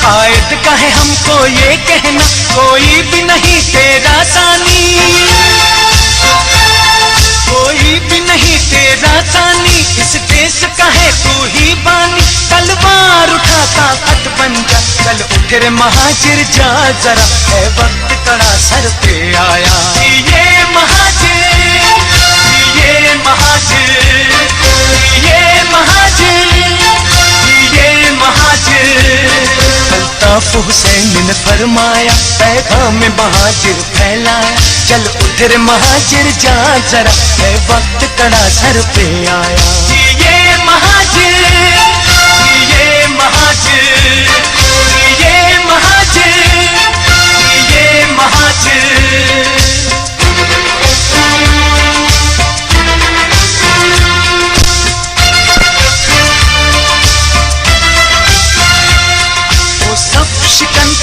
قائد کا ہے ہم کو یہ کہنا کوئی بھی نہیں تیرا ثانی، کوئی بھی نہیں تیرا ثانی، اس دیس کا ہے تو ہی بانی، تلوار اٹھا طاقت بن جا، چل اٹھ رے مہاجر جا ذرا، ہے وقت کڑا سر پہ آیا، یہ مہاجر یہ مہاجر یہ مہاجر یہ مہاجر، الطاف حسین نے فرمایا پیغام مہاجر پھیلایا، چل اٹھ رے مہاجر جا ذرا، ہے وقت کڑا سر پہ آیا، یہ مہاجر یہ مہاجر یہ مہاجر یہ مہاجر۔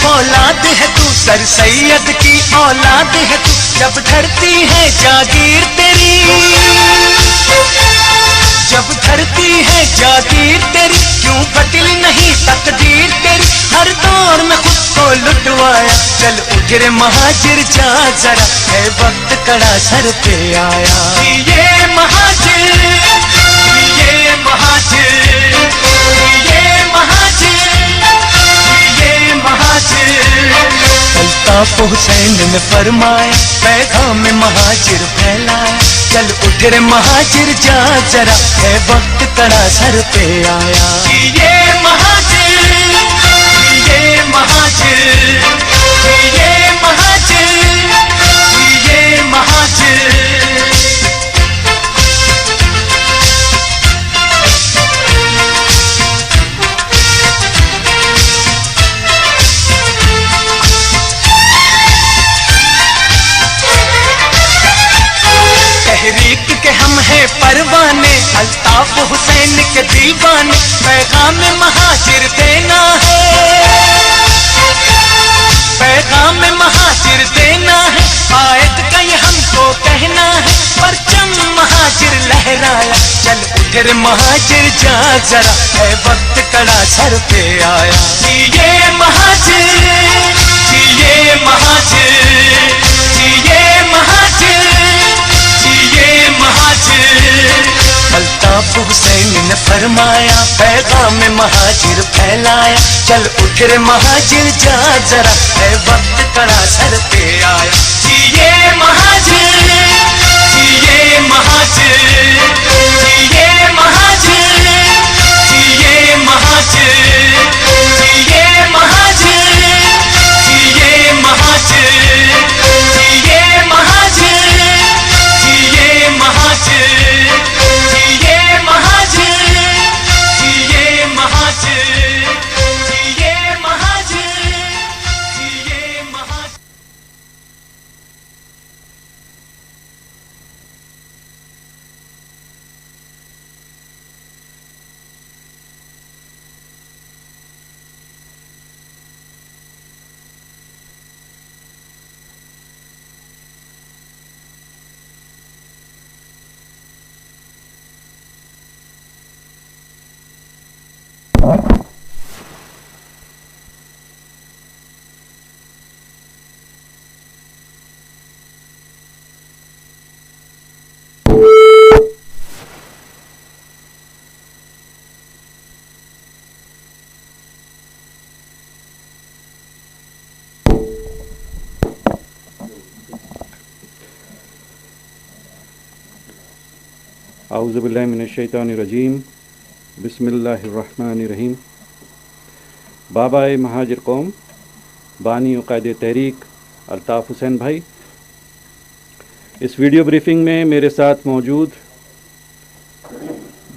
اولاد ہے تو سر سید کی اولاد ہے تو، جب دھرتی ہے جاگیر تیری، جب دھرتی ہے جاگیر تیری، کیوں بدل نہیں تقدیر تیری، ہر دور میں خود کو لٹوایا، چل اٹھ رے مہاجر جا ذرا، ہے وقت کڑا سر پہ آیا، یہ مہاجر یہ مہاجر یہ مہاجر یہ مہاجر۔ الطاف حسین نے فرمایا پیغام مہاجر پھیلایا، چل اٹھ رے مہاجر جا ذرا، ہے وقت کڑا سر پہ آیا، یہ مہاجر یہ مہاجر یہ مہاجر یہ مہاجر۔ تحریک کے ہم ہیں پروانے، الطاف حسین کے دیوانے، پیغام مہاجر دینا ہے، پیغام مہاجر دینا ہے، قائد کا یہ ہم کو کہنا ہے، پرچم مہاجر لہرایا، چل اٹھ رے مہاجر جا ذرا، ہے وقت کڑا سر پہ آیا، یہ مہاجر یہ مہاجر یہ مہاجر یہ مہاجر۔ الطاف حسین نے فرمایا پیغام مہاجر پھیلایا، چل اٹھ رے مہاجر جا ذرا، ہے وقت کڑا سر پہ آیا، یہ مہاجر یہ مہاجر یہ مہاجر یہ مہاجر یہ مہاجر یہ مہاجر یہ مہاجر یہ مہاجر یہ مہاجر یہ مہاجر یہ مہاجر یہ مہاجر۔ اعوذ باللہ من الشیطان الرجیم، بسم اللہ الرحمن الرحیم۔ بابا مہاجر قوم، بانی و قائد تحریک الطاف حسین بھائی، اس ویڈیو بریفنگ میں میرے ساتھ موجود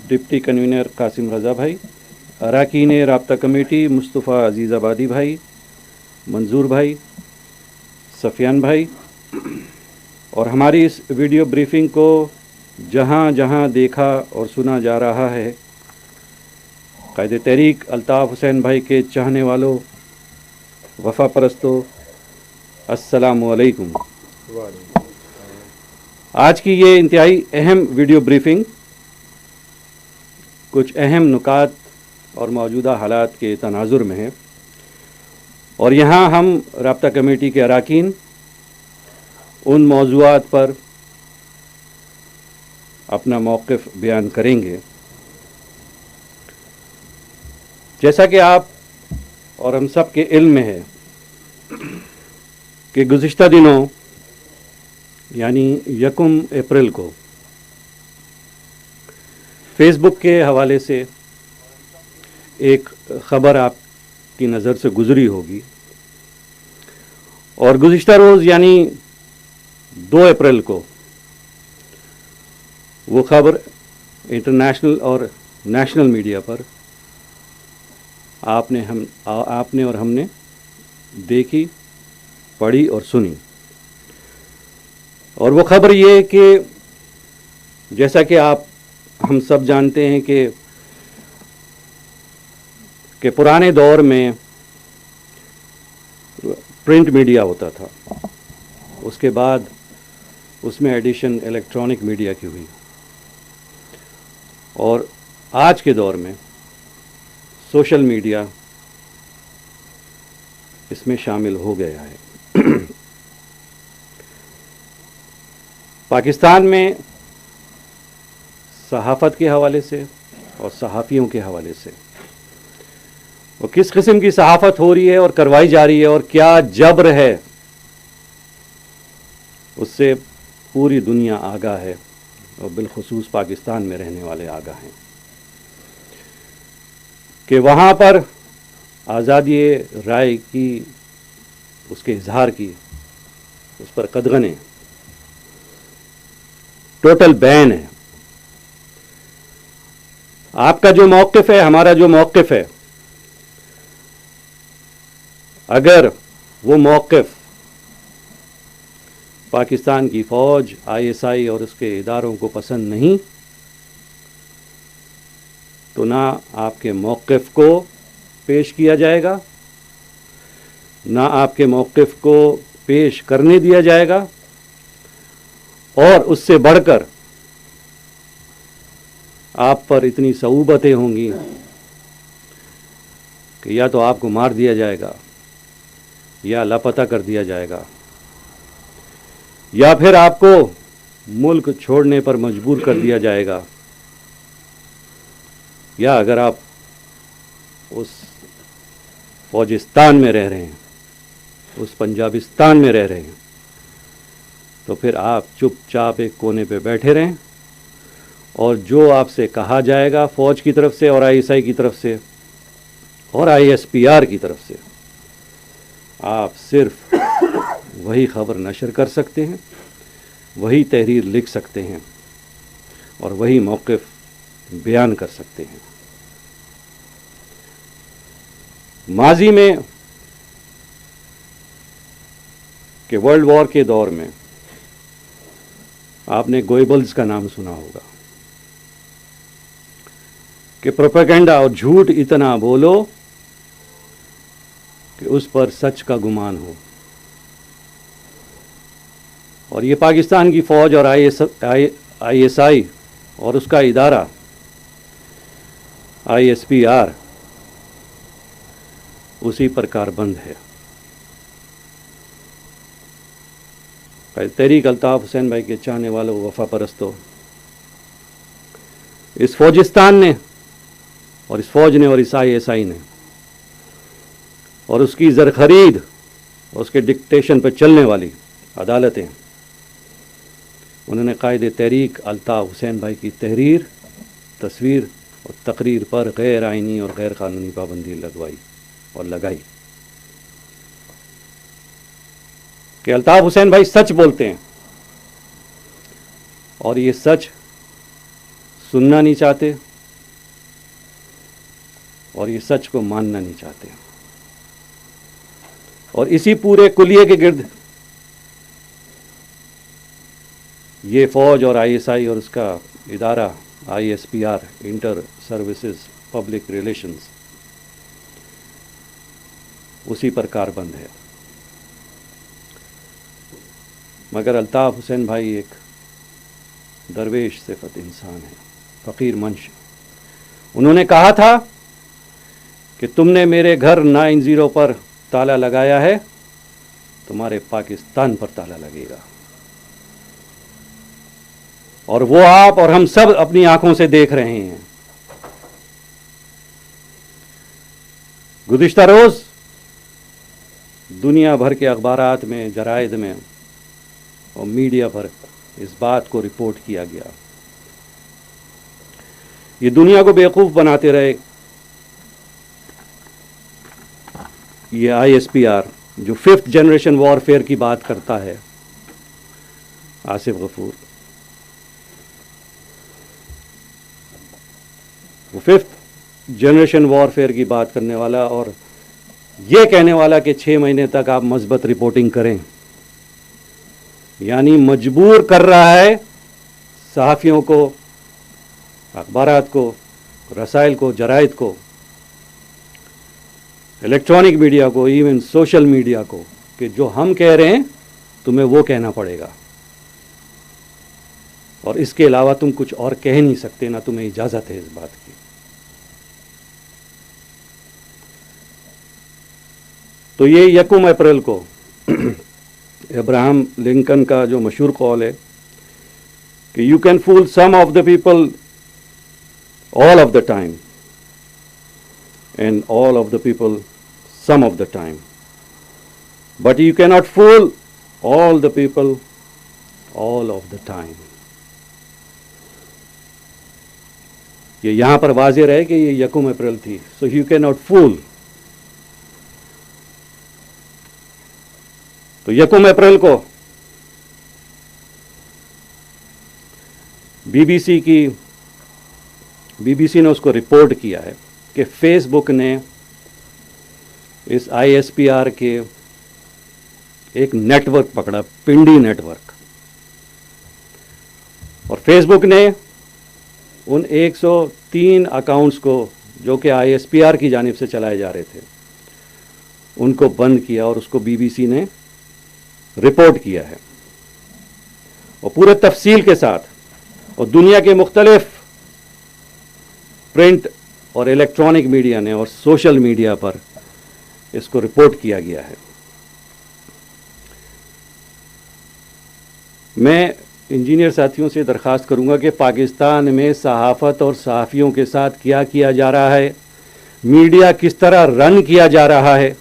ڈپٹی کنوینر قاسم رضا بھائی، اراکین رابطہ کمیٹی مصطفیٰ عزیز آبادی بھائی، منظور بھائی، سفیان بھائی، اور ہماری اس ویڈیو بریفنگ کو جہاں جہاں دیکھا اور سنا جا رہا ہے، قائد تحریک الطاف حسین بھائی کے چاہنے والوں، وفا پرستوں، السلام علیکم۔ آج کی یہ انتہائی اہم ویڈیو بریفنگ کچھ اہم نکات اور موجودہ حالات کے تناظر میں ہے۔ اور یہاں ہم رابطہ کمیٹی کے اراکین ان موضوعات پر اپنا موقف بیان کریں گے. جیسا کہ آپ اور ہم سب کے علم میں ہے کہ گزشتہ دنوں یعنی 1 اپریل کو فیس بک کے حوالے سے ایک خبر آپ کی نظر سے گزری ہوگی، اور گزشتہ روز یعنی 2 اپریل کو وہ خبر انٹرنیشنل اور نیشنل میڈیا پر آپ نے اور ہم نے دیکھی، پڑھی اور سنی. اور وہ خبر یہ کہ جیسا کہ ہم سب جانتے ہیں کہ پرانے دور میں پرنٹ میڈیا ہوتا تھا، اس کے بعد اس میں ایڈیشن الیکٹرانک میڈیا کی ہوئی، اور آج کے دور میں سوشل میڈیا اس میں شامل ہو گیا ہے. پاکستان میں صحافت کے حوالے سے اور صحافیوں کے حوالے سے وہ کس قسم کی صحافت ہو رہی ہے اور کروائی جا رہی ہے اور کیا جبر ہے، اس سے پوری دنیا آگاہ ہے، اور بالخصوص پاکستان میں رہنے والے آگاہ ہیں کہ وہاں پر آزادی رائے کی، اس کے اظہار کی، اس پر قدغنیں، ٹوٹل بین ہے. آپ کا جو موقف ہے، ہمارا جو موقف ہے، اگر وہ موقف پاکستان کی فوج، ISI اور اس کے اداروں کو پسند نہیں، تو نہ آپ کے موقف کو پیش کیا جائے گا، نہ آپ کے موقف کو پیش کرنے دیا جائے گا، اور اس سے بڑھ کر آپ پر اتنی صعوبتیں ہوں گی کہ یا تو آپ کو مار دیا جائے گا، یا لاپتہ کر دیا جائے گا، یا پھر آپ کو ملک چھوڑنے پر مجبور کر دیا جائے گا، یا اگر آپ اس فوجستان میں رہ رہے ہیں، اس پنجابستان میں رہ رہے ہیں، تو پھر آپ چپ چاپ ایک کونے پہ بیٹھے رہیں، اور جو آپ سے کہا جائے گا فوج کی طرف سے اور ISI کی طرف سے اور ISPR کی طرف سے، آپ صرف وہی خبر نشر کر سکتے ہیں، وہی تحریر لکھ سکتے ہیں، اور وہی موقف بیان کر سکتے ہیں. ماضی میں کہ ورلڈ وار کے دور میں آپ نے گوئبلز کا نام سنا ہوگا کہ پروپیگنڈا اور جھوٹ اتنا بولو کہ اس پر سچ کا گمان ہو. اور یہ پاکستان کی فوج اور ISI اور اس کا ادارہ ISPR اسی پر کاربند ہے. تحریک الطاف حسین بھائی کے چاہنے والوں، وفا پرستوں، اس فوجستان نے اور اس فوج نے اور اس ISI نے اور اس کی زرخرید اور اس کے ڈکٹیشن پر چلنے والی عدالتیں، انہوں نے قائد تحریک الطاف حسین بھائی کی تحریر، تصویر اور تقریر پر غیر آئینی اور غیر قانونی پابندی لگوائی اور لگائی کہ الطاف حسین بھائی سچ بولتے ہیں، اور یہ سچ سننا نہیں چاہتے اور یہ سچ کو ماننا نہیں چاہتے. اور اسی پورے کلیے کے گرد یہ فوج اور ISI اور اس کا ادارہ ISPR، inter services public relations, اسی پر کاربند ہے. مگر الطاف حسین بھائی ایک درویش صفت انسان ہے، فقیر منش. انہوں نے کہا تھا کہ تم نے میرے گھر 9/0 پر تالا لگایا ہے، تمہارے پاکستان پر تالا لگے گا، اور وہ آپ اور ہم سب اپنی آنکھوں سے دیکھ رہے ہیں۔ گزشتہ روز دنیا بھر کے اخبارات میں، جرائد میں اور میڈیا پر اس بات کو رپورٹ کیا گیا۔ یہ دنیا کو بیوقوف بناتے رہے یہ ISPR جو 5th جنریشن وارفیئر کی بات کرتا ہے، آصف غفور، وہ 5th جنریشن وارفیئر کی بات کرنے والا اور یہ کہنے والا کہ 6 مہینے تک آپ مثبت رپورٹنگ کریں، یعنی مجبور کر رہا ہے صحافیوں کو، اخبارات کو، رسائل کو، جرائد کو، الیکٹرانک میڈیا کو، ایون سوشل میڈیا کو، کہ جو ہم کہہ رہے ہیں تمہیں وہ کہنا پڑے گا، اور اس کے علاوہ تم کچھ اور کہہ نہیں سکتے، نہ تمہیں اجازت ہے اس بات کی۔ تو یہ 1 اپریل کو ابراہم لنکن کا جو مشہور قول ہے کہ you can fool some of the people all of the time and all of the people some of the time, but you cannot fool all the people all of the time. یہ یہاں پر واضح رہے کہ یہ 1 April تھی، so you cannot fool. تو 1 April کو be B C نے اس کو رپورٹ کیا ہے کہ فیس بک نے اس ISPR کے ایک نیٹ ورک پکڑا، پنڈی نیٹ ورک، اور فیس بک نے ان 103 اکاؤنٹس کو جو کہ ISPR کی جانب سے چلائے جا رہے تھے ان کو بند کیا، اور اس کو BBC نے رپورٹ کیا ہے، اور پورے تفصیل کے ساتھ، اور دنیا کے مختلف پرنٹ اور الیکٹرانک میڈیا نے اور سوشل میڈیا پر اس کو رپورٹ کیا گیا ہے۔ میں انجینئر ساتھیوں سے درخواست کروں گا کہ پاکستان میں صحافت اور صحافیوں کے ساتھ کیا کیا جا رہا ہے، میڈیا کس طرح رن کیا جا رہا ہے،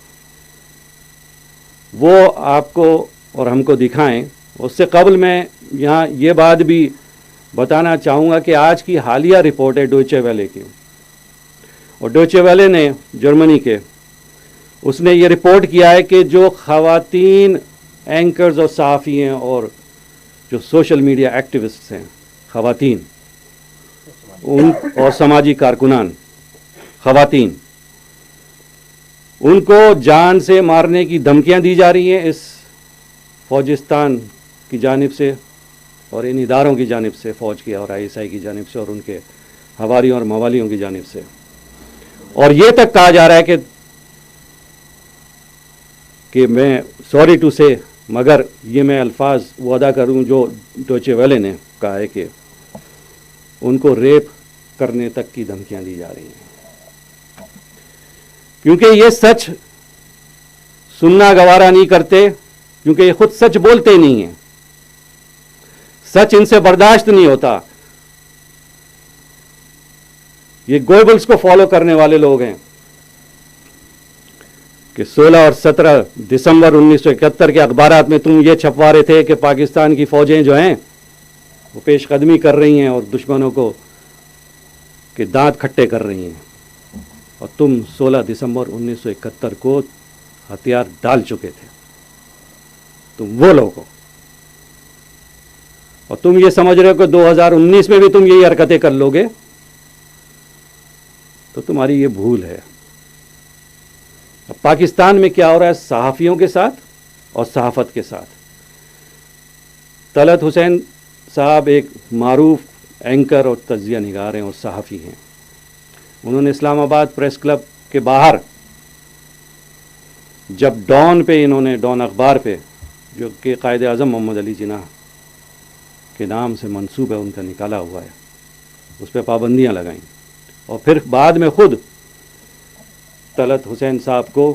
وہ آپ کو اور ہم کو دکھائیں۔ اس سے قبل میں یہاں یہ بات بھی بتانا چاہوں گا کہ آج کی حالیہ رپورٹ ہے ڈوئچے ویلے کی، اور ڈوئچے ویلے نے جرمنی کے اس نے یہ رپورٹ کیا ہے کہ جو خواتین اینکرز اور صحافی ہیں اور جو سوشل میڈیا ایکٹیوسٹس ہیں خواتین ان اور سماجی کارکنان خواتین، ان کو جان سے مارنے کی دھمکیاں دی جا رہی ہیں اس فوجستان کی جانب سے اور ان اداروں کی جانب سے، فوج کی اور ISI کی جانب سے اور ان کے حواریوں اور موالیوں کی جانب سے، اور یہ تک کہا جا رہا ہے کہ میں سوری ٹو سے، مگر یہ میں الفاظ وہ ادا کروں جو ڈوئچے ویلے نے کہا ہے کہ ان کو ریپ کرنے تک کی دھمکیاں دی جا رہی ہیں، کیونکہ یہ سچ سننا گوارا نہیں کرتے، کیونکہ یہ خود سچ بولتے نہیں ہیں، سچ ان سے برداشت نہیں ہوتا۔ یہ گوئبلز کو فالو کرنے والے لوگ ہیں کہ 16 اور 17 دسمبر 1971 کے اخبارات میں تم یہ چھپوا رہے تھے کہ پاکستان کی فوجیں جو ہیں وہ پیش قدمی کر رہی ہیں اور دشمنوں کو کے دانت کھٹے کر رہی ہیں، اور تم 16 دسمبر 1971 کو ہتھیار ڈال چکے تھے، تم وہ لوگ ہو، اور تم یہ سمجھ رہے ہو کہ 2019 میں بھی تم یہی حرکتیں کر لو گے، تو تمہاری یہ بھول ہے۔ اب پاکستان میں کیا ہو رہا ہے صحافیوں کے ساتھ اور صحافت کے ساتھ؟ طلعت حسین صاحب ایک معروف اینکر اور تجزیہ نگار ہیں اور صحافی ہیں، انہوں نے اسلام آباد پریس کلب کے باہر جب ڈان پہ انہوں نے ڈان اخبار پہ جو کہ قائد اعظم محمد علی جناح کے نام سے منسوب ہے ان کا نکالا ہوا ہے، اس پہ پابندیاں لگائیں، اور پھر بعد میں خود طلعت حسین صاحب کو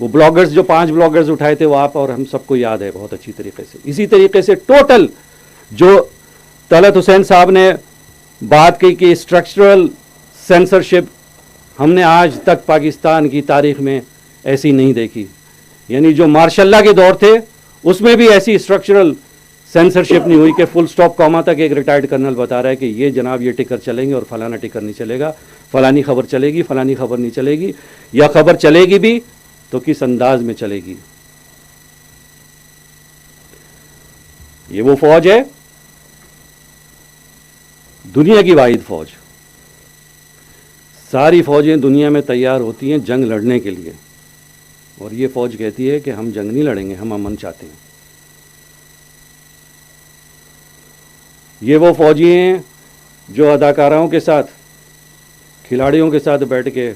وہ بلاگرز جو 5 بلاگرز اٹھائے تھے وہ آپ اور ہم سب کو یاد ہے بہت اچھی طریقے سے. اسی طریقے سے ٹوٹل جو طلعت حسین صاحب نے بات کی کہ اسٹرکچرل سینسرشپ ہم نے آج تک پاکستان کی تاریخ میں ایسی نہیں دیکھی. یعنی جو مارشاء اللہ کے دور تھے اس میں بھی ایسی اسٹرکچرل سینسرشپ نہیں ہوئی کہ فل سٹاپ کاما تک ایک ریٹائرڈ کرنل بتا رہا ہے کہ یہ جناب یہ ٹکر چلیں گے اور فلانا ٹکر نہیں چلے گا, فلانی خبر چلے گی, فلانی خبر نہیں چلے گی, یا خبر چلے گی بھی تو کس انداز میں چلے گی. یہ وہ فوج ہے, دنیا کی واحد فوج. ساری فوجیں دنیا میں تیار ہوتی ہیں جنگ لڑنے کے لیے, اور یہ فوج کہتی ہے کہ ہم جنگ نہیں لڑیں گے, ہم امن چاہتے ہیں. یہ وہ فوجی ہیں جو اداکاروں کے ساتھ, کھلاڑیوں کے ساتھ بیٹھ کے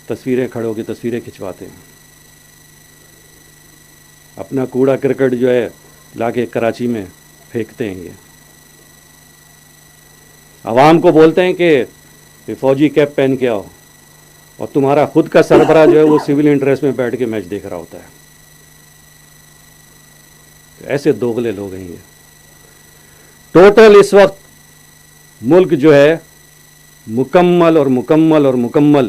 تصویریں کھڑے ہو کے تصویریں کھنچواتے ہیں. اپنا کوڑا کرکٹ جو ہے لا کے کراچی میں پھینکتے ہیں. یہ عوام کو بولتے ہیں کہ فوجی کیپ پہن کے آؤ, اور تمہارا خود کا سربراہ جو ہے وہ سول انٹرسٹ میں بیٹھ کے میچ دیکھ رہا ہوتا ہے. ایسے دوغلے لوگ ہیں یہ. ٹوٹل اس وقت ملک جو ہے مکمل اور مکمل اور مکمل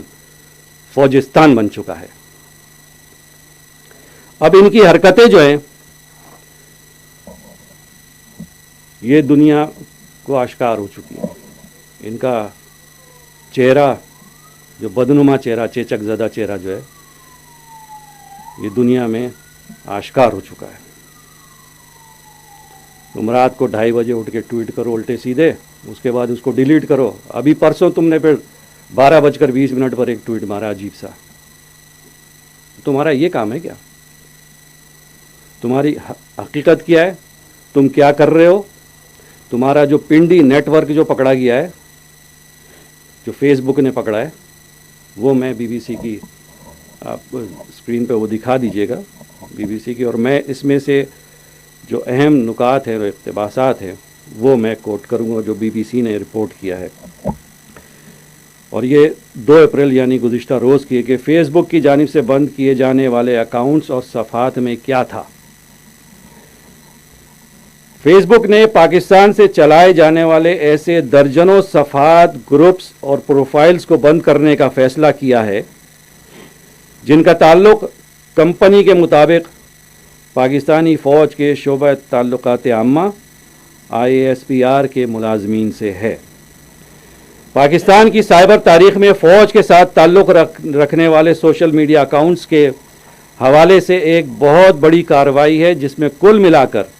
فوجستان بن چکا ہے. اب ان کی حرکتیں جو ہیں یہ دنیا کو آشکار ہو چکی ہیں. ان کا چہرہ جو بدنما چہرہ, چیچک زدہ چہرہ جو ہے یہ دنیا میں آشکار ہو چکا ہے. تم رات کو 2:30 بجے اٹھ کے ٹویٹ کرو الٹے سیدھے, اس کے بعد اس کو ڈیلیٹ کرو. ابھی پرسوں تم نے پھر 12:20 پر ایک ٹویٹ مارا عجیب سا. تمہارا یہ کام ہے کیا؟ تمہاری حقیقت کیا ہے؟ تم کیا کر رہے ہو؟ تمہارا جو پنڈی نیٹ ورک جو پکڑا گیا ہے, جو فیس بک نے پکڑا ہے, وہ میں بی بی سی کی, آپ اسکرین پہ وہ دکھا دیجئے گا بی بی سی کی, اور میں اس میں سے جو اہم نکات ہیں اور اقتباسات ہیں وہ میں کوٹ کروں گا جو بی بی سی نے رپورٹ کیا ہے. اور یہ 2 اپریل یعنی گزشتہ روز کی ہے کہ فیس بک کی جانب سے بند کیے جانے والے اکاؤنٹس اور صفحات میں کیا تھا. فیس بک نے پاکستان سے چلائے جانے والے ایسے درجنوں صفحات, گروپس اور پروفائلز کو بند کرنے کا فیصلہ کیا ہے جن کا تعلق کمپنی کے مطابق پاکستانی فوج کے شعبہ تعلقات عامہ IASPR کے ملازمین سے ہے. پاکستان کی سائبر تاریخ میں فوج کے ساتھ تعلق رکھنے والے سوشل میڈیا اکاؤنٹس کے حوالے سے ایک بہت بڑی کارروائی ہے جس میں کل ملا کر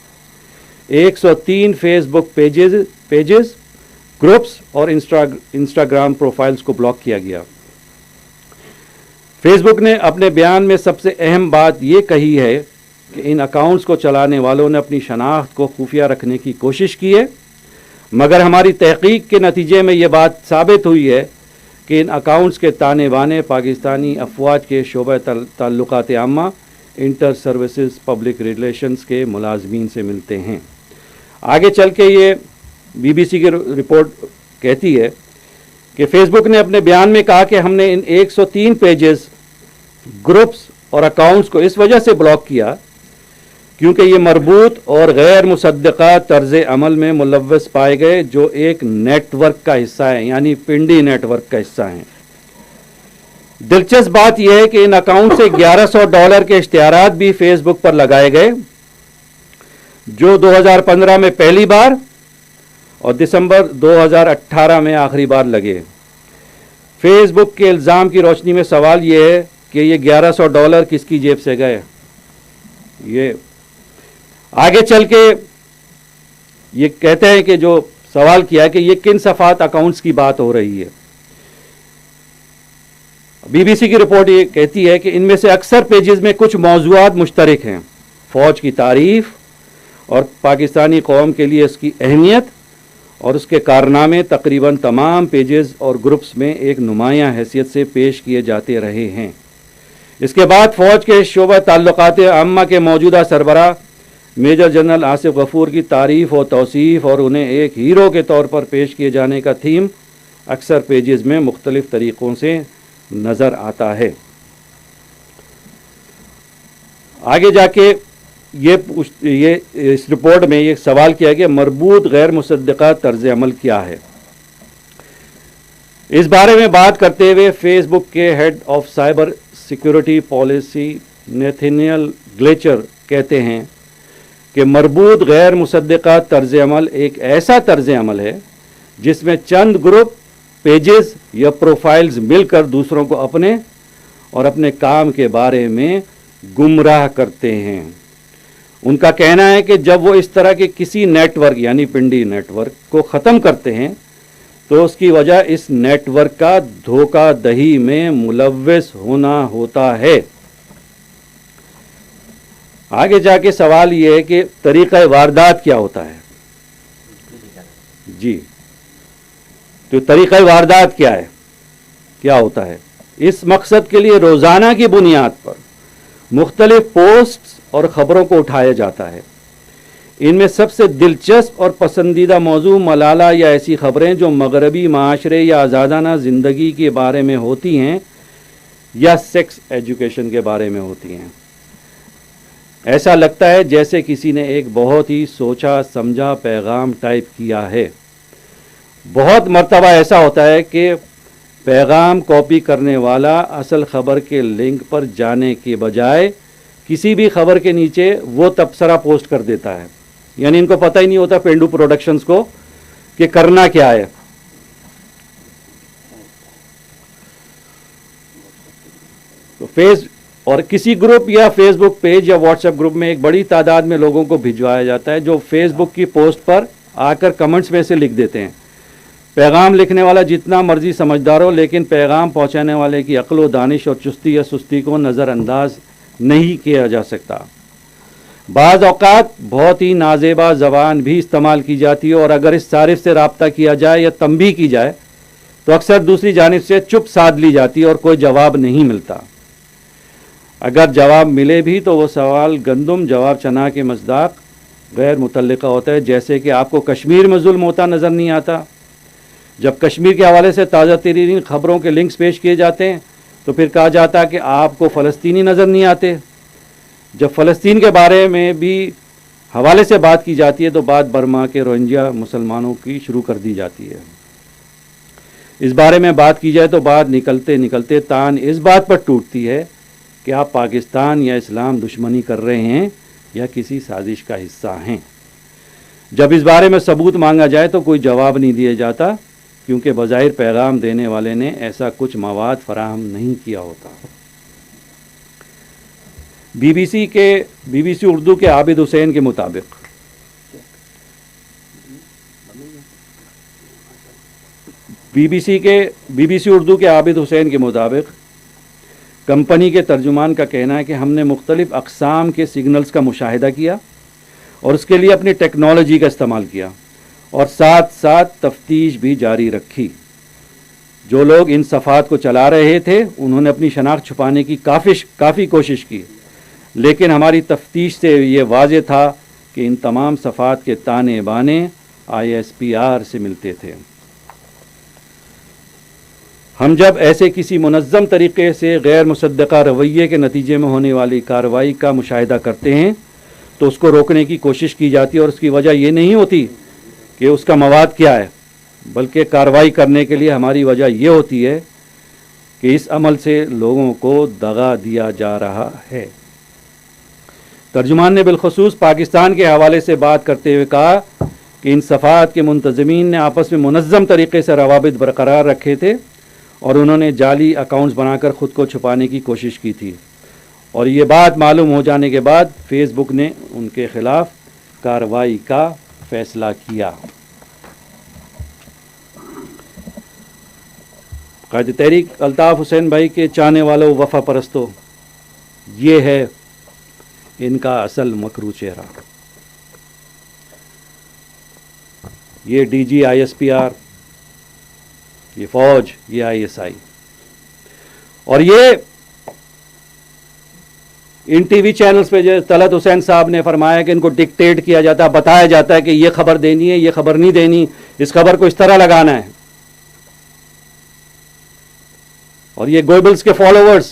103 فیس بک پیجز, گروپس اور انسٹاگرام پروفائلز کو بلاک کیا گیا. فیس بک نے اپنے بیان میں سب سے اہم بات یہ کہی ہے کہ ان اکاؤنٹس کو چلانے والوں نے اپنی شناخت کو خفیہ رکھنے کی کوشش کی ہے, مگر ہماری تحقیق کے نتیجے میں یہ بات ثابت ہوئی ہے کہ ان اکاؤنٹس کے تانے بانے پاکستانی افواج کے شعبہ تعلقات عامہ انٹر سروسز پبلک ریلیشنز کے ملازمین سے ملتے ہیں. آگے چل کے یہ بی بی سی کی رپورٹ کہتی ہے کہ فیس بک نے اپنے بیان میں کہا کہ ہم نے ان 103 پیجز, گروپس اور اکاؤنٹس کو اس وجہ سے بلاک کیا کیونکہ یہ مربوط اور غیر مصدقہ طرز عمل میں ملوث پائے گئے جو ایک نیٹ ورک کا حصہ ہے, یعنی پنڈی نیٹ ورک کا حصہ ہیں. دلچسپ بات یہ ہے کہ ان اکاؤنٹ سے $1100 کے اشتہارات بھی فیس بک پر لگائے گئے جو 2015 میں پہلی بار اور دسمبر 2018 میں آخری بار لگے. فیس بک کے الزام کی روشنی میں سوال یہ ہے کہ یہ $1100 کس کی جیب سے گئے. یہ آگے چل کے یہ کہتے ہیں کہ جو سوال کیا ہے کہ یہ کن صفحات اکاؤنٹس کی بات ہو رہی ہے. بی بی سی کی رپورٹ یہ کہتی ہے کہ ان میں سے اکثر پیجز میں کچھ موضوعات مشترک ہیں. فوج کی تعریف اور پاکستانی قوم کے لیے اس کی اہمیت اور اس کے کارنامے تقریباً تمام پیجز اور گروپس میں ایک نمایاں حیثیت سے پیش کیے جاتے رہے ہیں. اس کے بعد فوج کے شعبہ تعلقات عامہ کے موجودہ سربراہ میجر جنرل آصف غفور کی تعریف و توصیف اور انہیں ایک ہیرو کے طور پر پیش کیے جانے کا تھیم اکثر پیجز میں مختلف طریقوں سے نظر آتا ہے. آگے جا کے یہ اس رپورٹ میں یہ سوال کیا کہ مربوط غیر مصدقہ طرز عمل کیا ہے. اس بارے میں بات کرتے ہوئے فیس بک کے head of cyber security policy Nathaniel Gleicher کہتے ہیں کہ مربوط غیر مصدقہ طرز عمل ایک ایسا طرز عمل ہے جس میں چند گروپ، پیجز یا پروفائلز مل کر دوسروں کو اپنے اور اپنے کام کے بارے میں گمراہ کرتے ہیں. ان کا کہنا ہے کہ جب وہ اس طرح کے کسی نیٹ ورک یعنی پنڈی نیٹ ورک کو ختم کرتے ہیں تو اس کی وجہ اس نیٹ ورک کا دھوکہ دہی میں ملوث ہونا ہوتا ہے. آگے جا کے سوال یہ ہے کہ طریقہ واردات کیا ہوتا ہے. جی، تو طریقہ واردات کیا ہے، کیا ہوتا ہے؟ اس مقصد کے لیے روزانہ کی بنیاد پر مختلف پوسٹس اور خبروں کو اٹھایا جاتا ہے. ان میں سب سے دلچسپ اور پسندیدہ موضوع ملالہ یا ایسی خبریں جو مغربی معاشرے یا آزادانہ زندگی کے بارے میں ہوتی ہیں یا سیکس ایجوکیشن کے بارے میں ہوتی ہیں. ایسا لگتا ہے جیسے کسی نے ایک بہت ہی سوچا سمجھا پیغام ٹائپ کیا ہے. بہت مرتبہ ایسا ہوتا ہے کہ پیغام کاپی کرنے والا اصل خبر کے لنک پر جانے کے بجائے کسی بھی خبر کے نیچے وہ تبصرہ پوسٹ کر دیتا ہے. یعنی ان کو پتہ ہی نہیں ہوتا پینڈو پروڈکشنز کو کہ کرنا کیا ہے. تو اور کسی گروپ یا فیس بک پیج یا واٹس ایپ گروپ میں ایک بڑی تعداد میں لوگوں کو بھجوایا جاتا ہے جو فیس بک کی پوسٹ پر آ کر کمنٹس میں سے لکھ دیتے ہیں. پیغام لکھنے والا جتنا مرضی سمجھدار ہو لیکن پیغام پہنچانے والے کی عقل و دانش اور چستی یا سستی کو نظر انداز نہیں کیا جا سکتا. بعض اوقات بہت ہی نازیبا زبان بھی استعمال کی جاتی ہے اور اگر اس صارف سے رابطہ کیا جائے یا تنبیہ کی جائے تو اکثر دوسری جانب سے چپ سادھ لی جاتی ہے اور کوئی جواب نہیں ملتا. اگر جواب ملے بھی تو وہ سوال گندم جواب چنا کے مصداق غیر متعلقہ ہوتا ہے. جیسے کہ آپ کو کشمیر میں ظلم ہوتا نظر نہیں آتا. جب کشمیر کے حوالے سے تازہ ترین خبروں کے لنکس پیش کیے جاتے ہیں تو پھر کہا جاتا ہے کہ آپ کو فلسطینی نظر نہیں آتے. جب فلسطین کے بارے میں بھی حوالے سے بات کی جاتی ہے تو بات برما کے روہنگیا مسلمانوں کی شروع کر دی جاتی ہے. اس بارے میں بات کی جائے تو بات نکلتے نکلتے تان اس بات پر ٹوٹتی ہے کہ آپ پاکستان یا اسلام دشمنی کر رہے ہیں یا کسی سازش کا حصہ ہیں. جب اس بارے میں ثبوت مانگا جائے تو کوئی جواب نہیں دیا جاتا کیونکہ بظاہر پیغام دینے والے نے ایسا کچھ مواد فراہم نہیں کیا ہوتا. بی بی سی اردو کے عابد حسین کے مطابق بی بی سی اردو کے عابد حسین کے مطابق کمپنی کے ترجمان کا کہنا ہے کہ ہم نے مختلف اقسام کے سگنلز کا مشاہدہ کیا اور اس کے لیے اپنی ٹیکنالوجی کا استعمال کیا اور ساتھ ساتھ تفتیش بھی جاری رکھی. جو لوگ ان صفحات کو چلا رہے تھے انہوں نے اپنی شناخت چھپانے کی کافی کوشش کی لیکن ہماری تفتیش سے یہ واضح تھا کہ ان تمام صفحات کے تانے بانے ISPR سے ملتے تھے. ہم جب ایسے کسی منظم طریقے سے غیر مصدقہ رویے کے نتیجے میں ہونے والی کارروائی کا مشاہدہ کرتے ہیں تو اس کو روکنے کی کوشش کی جاتی ہے اور اس کی وجہ یہ نہیں ہوتی کہ اس کا مواد کیا ہے بلکہ کارروائی کرنے کے لیے ہماری وجہ یہ ہوتی ہے کہ اس عمل سے لوگوں کو دغا دیا جا رہا ہے. ترجمان نے بالخصوص پاکستان کے حوالے سے بات کرتے ہوئے کہا کہ ان صفحات کے منتظمین نے آپس میں منظم طریقے سے روابط برقرار رکھے تھے اور انہوں نے جعلی اکاؤنٹس بنا کر خود کو چھپانے کی کوشش کی تھی اور یہ بات معلوم ہو جانے کے بعد فیس بک نے ان کے خلاف کارروائی کا فیصلہ کیا. قائد تحریک الطاف حسین بھائی کے چاہنے والوں وفا پرستوں، یہ ہے ان کا اصل مکروہ چہرہ. یہ DG ISPR، یہ فوج، یہ ISI اور یہ ان ٹی وی چینلز پہ جو طلعت حسین صاحب نے فرمایا کہ ان کو ڈکٹیٹ کیا جاتا ہے، بتایا جاتا ہے کہ یہ خبر دینی ہے، یہ خبر نہیں دینی، اس خبر کو اس طرح لگانا ہے. اور یہ گوبلز کے فالوورز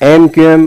MQM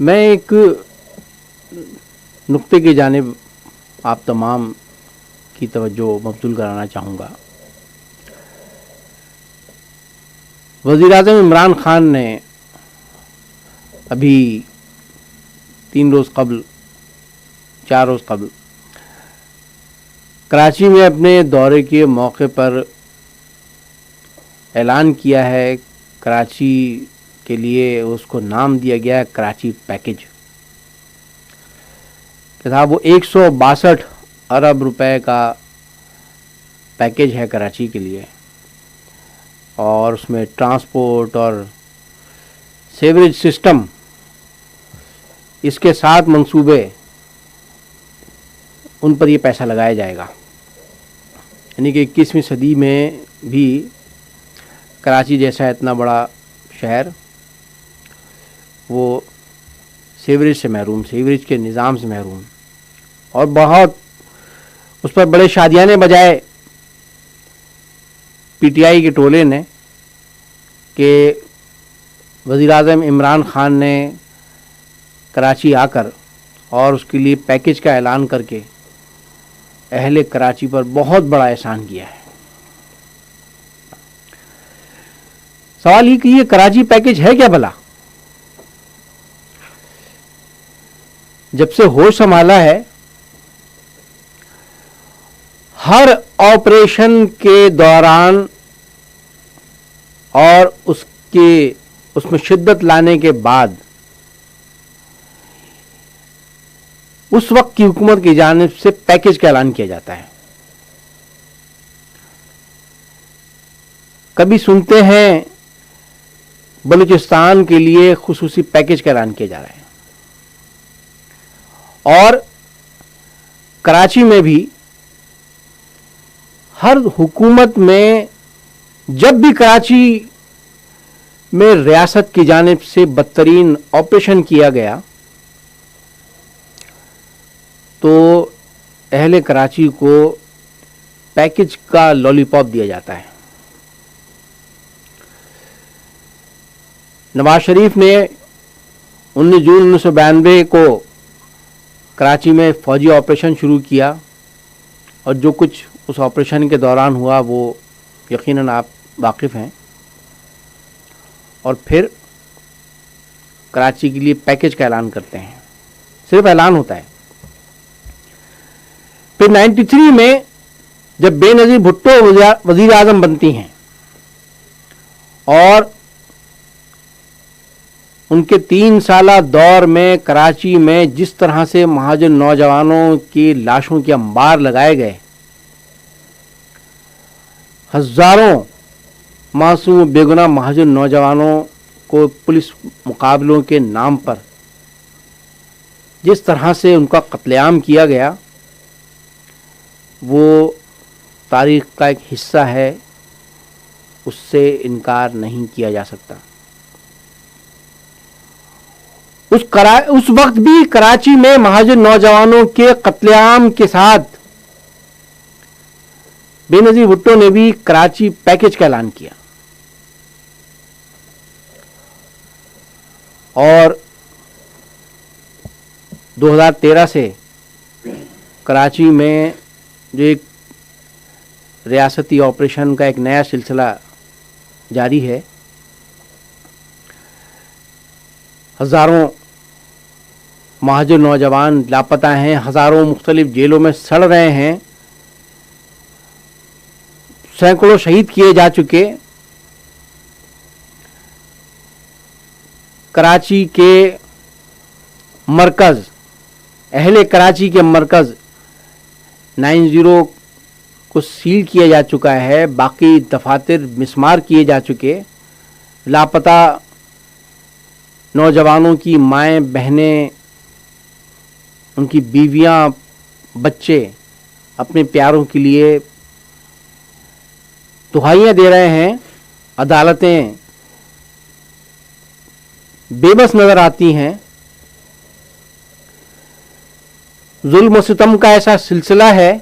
میں ایک نقطے کی جانب آپ تمام کی توجہ مبذول کرانا چاہوں گا. وزیر اعظم عمران خان نے ابھی 4 روز قبل کراچی میں اپنے دورے کے موقع پر اعلان کیا ہے. کراچی کے لیے اس کو نام دیا گیا ہے کراچی پیکج. کتاب وہ 162 ارب روپے کا پیکج ہے کراچی کے لیے, اور اس میں ٹرانسپورٹ اور سیوریج سسٹم, اس کے ساتھ منصوبے, ان پر یہ پیسہ لگایا جائے گا. یعنی کہ 21ویں صدی میں بھی کراچی جیسا اتنا بڑا شہر وہ سیوریج سے محروم, سیوریج کے نظام سے محروم, اور بہت اس پر بڑے شادیانے بجائے پی ٹی آئی کے ٹولے نے کہ وزیر اعظم عمران خان نے کراچی آ کر اور اس کے لیے پیکج کا اعلان کر کے اہل کراچی پر بہت بڑا احسان کیا ہے. سوال یہ کہ یہ کراچی پیکج ہے کیا بھلا؟ جب سے ہوش سنبھالا ہے, ہر آپریشن کے دوران اور اس میں شدت لانے کے بعد اس وقت کی حکومت کی جانب سے پیکج کا اعلان کیا جاتا ہے. کبھی سنتے ہیں بلوچستان کے لیے خصوصی پیکج کا اعلان کیا جا رہا ہے, اور کراچی میں بھی ہر حکومت میں جب بھی کراچی میں ریاست کی جانب سے بدترین آپریشن کیا گیا تو اہل کراچی کو پیکج کا لالی پاپ دیا جاتا ہے. نواز شریف نے 19 جون 1992 کو کراچی میں فوجی آپریشن شروع کیا, اور جو کچھ اس آپریشن کے دوران ہوا وہ یقیناً آپ واقف ہیں. اور پھر کراچی کے لیے پیکج کا اعلان کرتے ہیں, صرف اعلان ہوتا ہے. پھر 93 میں جب بے نظیر بھٹو وزیر اعظم بنتی ہیں اور ان کے 3 سالہ دور میں کراچی میں جس طرح سے مہاجر نوجوانوں کی لاشوں کے انبار لگائے گئے, ہزاروں معصوم بے گناہ مہاجر نوجوانوں کو پولیس مقابلوں کے نام پر جس طرح سے ان کا قتل عام کیا گیا, وہ تاریخ کا ایک حصہ ہے, اس سے انکار نہیں کیا جا سکتا. اس وقت بھی کراچی میں مہاجر نوجوانوں کے قتل عام کے ساتھ بے نظیر بھٹو نے بھی کراچی پیکج کا اعلان کیا, اور 2013 سے کراچی میں جو ایک ریاستی آپریشن کا ایک نیا سلسلہ جاری ہے, ہزاروں مہاجر نوجوان لاپتہ ہیں, ہزاروں مختلف جیلوں میں سڑ رہے ہیں, سینکڑوں شہید کیے جا چکے. کراچی کے مرکز, اہل کراچی کے مرکز 90 کو سیل کیا جا چکا ہے, باقی دفاتر مسمار کیے جا چکے. لاپتہ نوجوانوں کی مائیں بہنیں, ان کی بیویاں, بچے اپنے پیاروں کے لیے دہائیاں دے رہے ہیں. عدالتیں بے بس نظر آتی ہیں. ظلم و ستم کا ایسا سلسلہ ہے,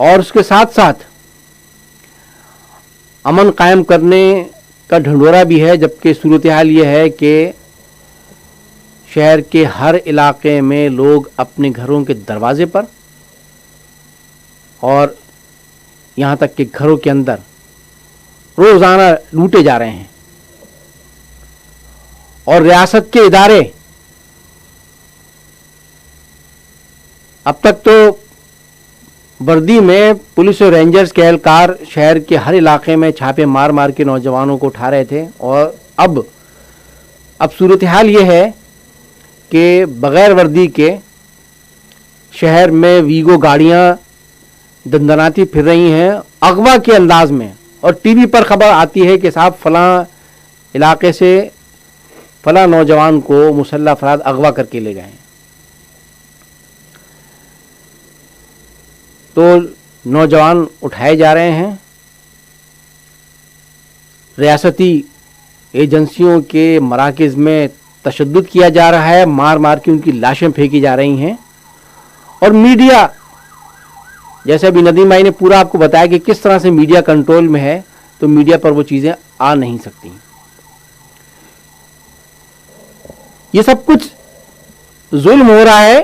اور اس کے ساتھ ساتھ امن قائم کرنے کا ڈھنڈورا بھی ہے, جبکہ صورتحال یہ ہے کہ شہر کے ہر علاقے میں لوگ اپنے گھروں کے دروازے پر اور یہاں تک کہ گھروں کے اندر روزانہ لوٹے جا رہے ہیں، اور ریاست کے ادارے اب تک تو وردی میں پولیس اور رینجرز کے اہلکار شہر کے ہر علاقے میں چھاپے مار مار کے نوجوانوں کو اٹھا رہے تھے، اور اب صورتحال یہ ہے کہ بغیر وردی کے شہر میں ویگو گاڑیاں دندناتی پھر رہی ہیں اغوا کے انداز میں، اور ٹی وی پر خبر آتی ہے کہ صاحب فلاں علاقے سے فلاں نوجوان کو مسلح افراد اغوا کر کے لے گئے ہیں۔ تو نوجوان اٹھائے جا رہے ہیں، ریاستی ایجنسیوں کے مراکز میں تشدد کیا جا رہا ہے، مار مار کے ان کی لاشیں پھینکی جا رہی ہیں، اور میڈیا، جیسے ابھی ندیم بھائی نے پورا آپ کو بتایا کہ کس طرح سے میڈیا کنٹرول میں ہے، تو میڈیا پر وہ چیزیں آ نہیں سکتی۔ یہ سب کچھ ظلم ہو رہا ہے،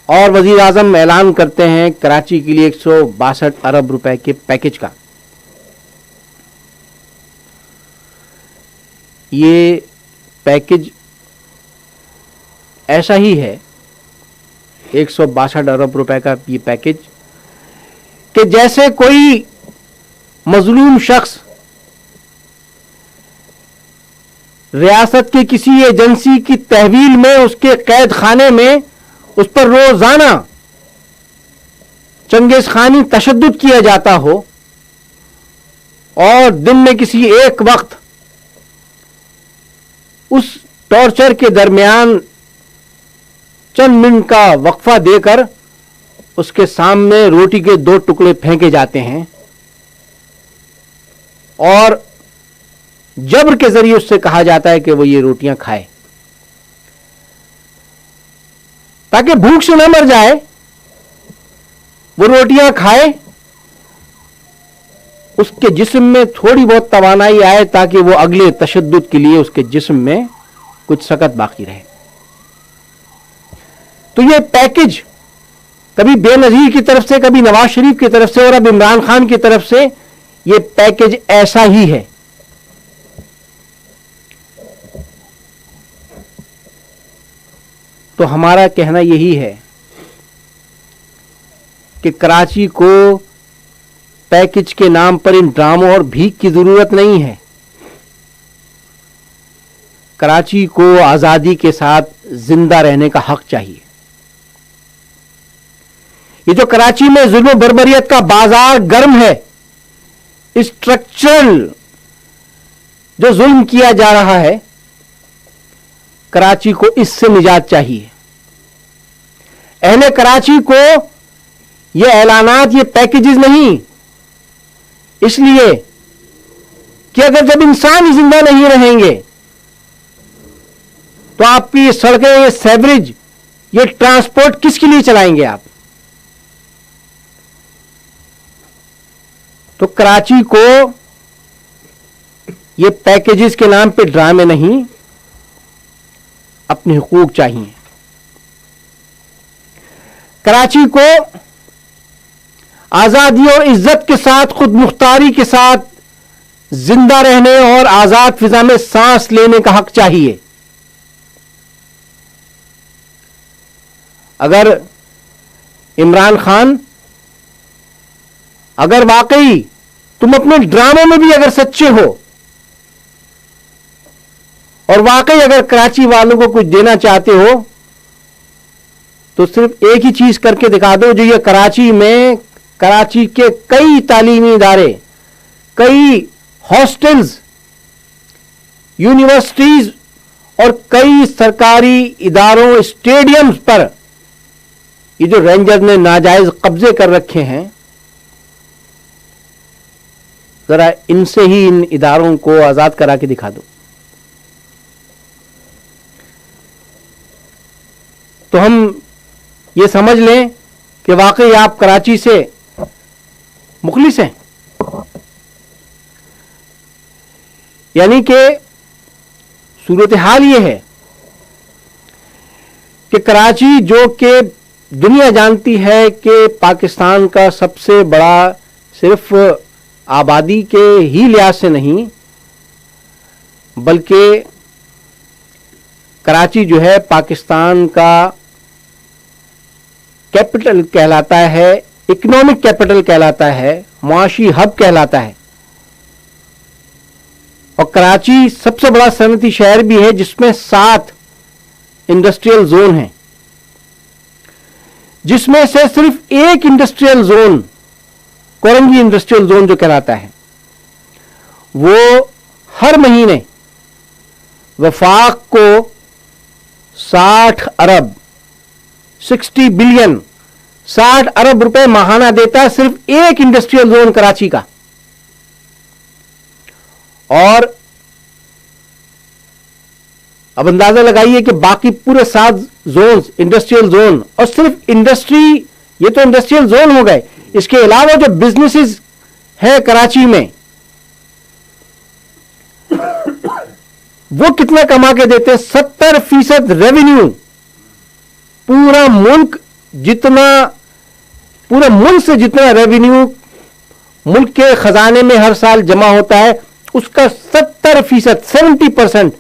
اور وزیر اعظم اعلان کرتے ہیں کراچی کے لیے 162 ارب روپے کے پیکج کا۔ یہ پیکج ایسا ہی ہے، 162 ارب روپے کا یہ پیکج، کہ جیسے کوئی مظلوم شخص ریاست کے کسی ایجنسی کی تحویل میں اس کے قید خانے میں اس پر روزانہ چنگیز خانی تشدد کیا جاتا ہو، اور دن میں کسی ایک وقت اس ٹارچر کے درمیان چند منٹ کا وقفہ دے کر اس کے سامنے روٹی کے 2 ٹکڑے پھینکے جاتے ہیں، اور جبر کے ذریعے اس سے کہا جاتا ہے کہ وہ یہ روٹیاں کھائے تاکہ بھوک سے نہ مر جائے، وہ روٹیاں کھائے، اس کے جسم میں تھوڑی بہت توانائی آئے تاکہ وہ اگلے تشدد کے لیے اس کے جسم میں کچھ سکت باقی رہے۔ تو یہ پیکج کبھی بے نظیر کی طرف سے، کبھی نواز شریف کی طرف سے، اور اب عمران خان کی طرف سے یہ پیکج ایسا ہی ہے۔ تو ہمارا کہنا یہی ہے کہ کراچی کو پیکج کے نام پر ان ڈراموں اور بھیک کی ضرورت نہیں ہے۔ کراچی کو آزادی کے ساتھ زندہ رہنے کا حق چاہیے۔ یہ جو کراچی میں ظلم و بربریت کا بازار گرم ہے، اسٹرکچرل جو ظلم کیا جا رہا ہے، کراچی کو اس سے نجات چاہیے۔ اہل کراچی کو یہ اعلانات، یہ پیکیجز نہیں، اس لیے کہ اگر جب انسان ہی زندہ نہیں رہیں گے تو آپ کی یہ سڑکیں، یہ سیوریج، یہ ٹرانسپورٹ کس کے لیے چلائیں گے آپ؟ تو کراچی کو یہ پیکیجز کے نام پہ ڈرامے نہیں، اپنے حقوق چاہیے۔ کراچی کو آزادی اور عزت کے ساتھ، خود مختاری کے ساتھ زندہ رہنے اور آزاد فضا میں سانس لینے کا حق چاہیے۔ اگر عمران خان، اگر واقعی تم اپنے ڈراموں میں بھی اگر سچے ہو، اور واقعی اگر کراچی والوں کو کچھ دینا چاہتے ہو، تو صرف ایک ہی چیز کر کے دکھا دو، جو یہ کراچی میں، کراچی کے کئی تعلیمی ادارے، کئی ہاسٹلز، یونیورسٹیز اور کئی سرکاری اداروں، اسٹیڈیمز پر یہ جو رینجر نے ناجائز قبضے کر رکھے ہیں، ذرا ان سے ہی ان اداروں کو آزاد کرا کے دکھا دو۔ تو ہم یہ سمجھ لیں کہ واقعی آپ کراچی سے مخلص ہیں، یعنی کہ صورتحال یہ ہے کہ کراچی جو کہ دنیا جانتی ہے کہ پاکستان کا سب سے بڑا صرف آبادی کے ہی لحاظ سے نہیں بلکہ کراچی جو ہے پاکستان کا کیپٹل کہلاتا ہے، اکنامک کیپٹل کہلاتا ہے، معاشی ہب کہلاتا ہے، اور کراچی سب سے بڑا صنعتی شہر بھی ہے جس میں 7 انڈسٹریل زون ہیں، جس میں سے صرف ایک industrial zone Korangi industrial zone جو کہلاتا ہے وہ ہر مہینے وفاق کو 60 ارب 60 بلین 60 ارب روپے ماہانہ دیتا ہے، صرف ایک انڈسٹریل زون کراچی کا. اور اب اندازہ لگائیے کہ باقی پورے 7 زونز انڈسٹریل زون، اور صرف انڈسٹری، یہ تو انڈسٹریل زون ہو گئے، اس کے علاوہ جو بزنسز ہیں کراچی میں وہ کتنا کما کے دیتے ہیں؟ 70% ریونیو پورا ملک سے جتنا ریونیو ملک کے خزانے میں ہر سال جمع ہوتا ہے اس کا 70% 70%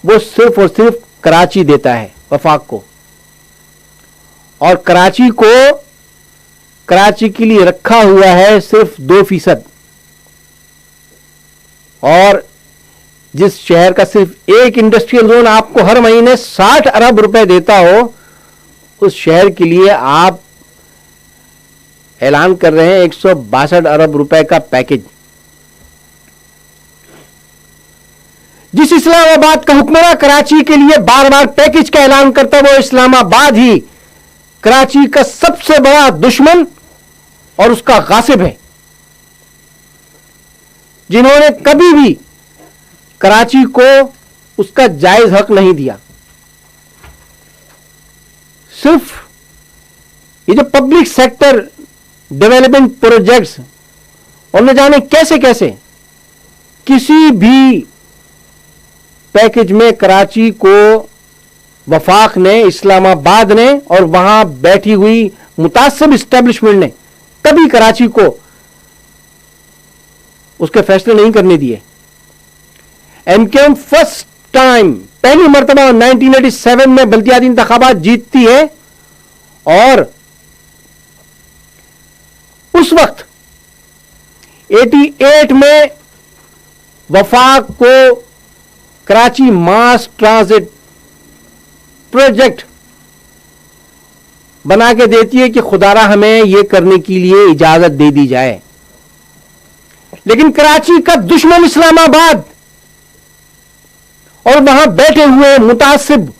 وہ صرف اور صرف کراچی دیتا ہے وفاق کو. اور کراچی کے لیے رکھا ہوا ہے صرف 2%. اور جس شہر کا صرف ایک انڈسٹریل زون آپ کو ہر مہینے 60 ارب روپے دیتا ہو، اس شہر کے لیے آپ اعلان کر رہے ہیں 162 ارب روپے کا پیکج. جس اسلام آباد کا حکمراں کراچی کے لیے بار بار پیکج کا اعلان کرتا ہے وہ اسلام آباد ہی کراچی کا سب سے بڑا دشمن اور اس کا غاصب ہے، جنہوں نے کبھی بھی کراچی کو اس کا جائز حق نہیں دیا. صرف یہ جو پبلک سیکٹر ڈیولپمنٹ پروجیکٹس اور نہ جانے کیسے کیسے کسی بھی پیکج میں کراچی کو وفاق نے، اسلام آباد نے اور وہاں بیٹھی ہوئی متعصب اسٹیبلشمنٹ نے کبھی کراچی کو اس کے فیصلے نہیں کرنے دیے. M Q M first time پہلی مرتبہ 1987 میں بلدیاتی انتخابات جیتتی ہے، اور اس وقت 88 میں وفاق کو کراچی ماس ٹرانزٹ پروجیکٹ بنا کے دیتی ہے کہ خدارا ہمیں یہ کرنے کے لیے اجازت دے دی جائے. لیکن کراچی کا دشمن اسلام آباد اور وہاں بیٹھے ہوئے متعصب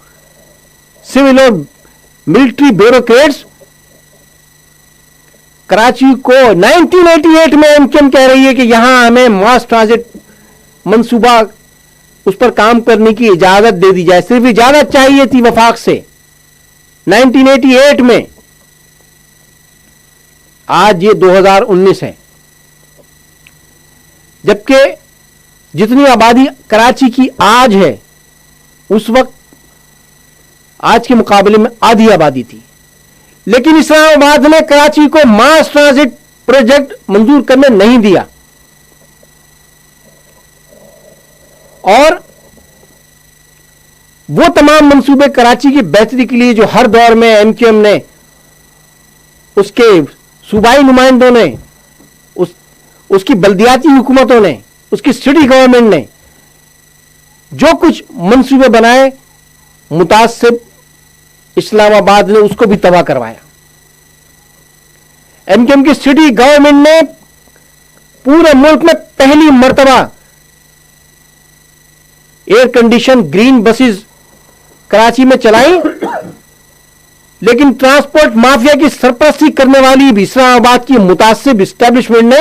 سول اور ملٹری بیوروکریٹس کراچی کو 1988 میں ایم کیو ایم کہہ رہی ہے کہ یہاں ہمیں ماس ٹرانزٹ منصوبہ اس پر کام کرنے کی اجازت دے دی جائے. صرف اجازت چاہیے تھی وفاق سے 1988 میں. آج یہ 2019 ہے، جبکہ جتنی آبادی کراچی کی آج ہے اس وقت آج کے مقابلے میں آدھی آبادی تھی. لیکن اسلام آباد نے کراچی کو ماس ٹرانزٹ پروجیکٹ منظور کرنے نہیں دیا. اور وہ تمام منصوبے کراچی کی بہتری کے لیے جو ہر دور میں ایم کیو ایم نے، اس کے صوبائی نمائندوں نے، اس کی بلدیاتی حکومتوں نے، اس کی سٹی گورنمنٹ نے جو کچھ منصوبے بنائے، متعصب اسلام آباد نے اس کو بھی تباہ کروایا. ایم کیو ایم کی سٹی گورنمنٹ نے پورے ملک میں پہلی مرتبہ air condition green buses Karachi میں چلائیں، لیکن ٹرانسپورٹ مافیا کی سرپرستی کرنے والی بھی اسلام آباد کی متعصب اسٹیبلشمنٹ نے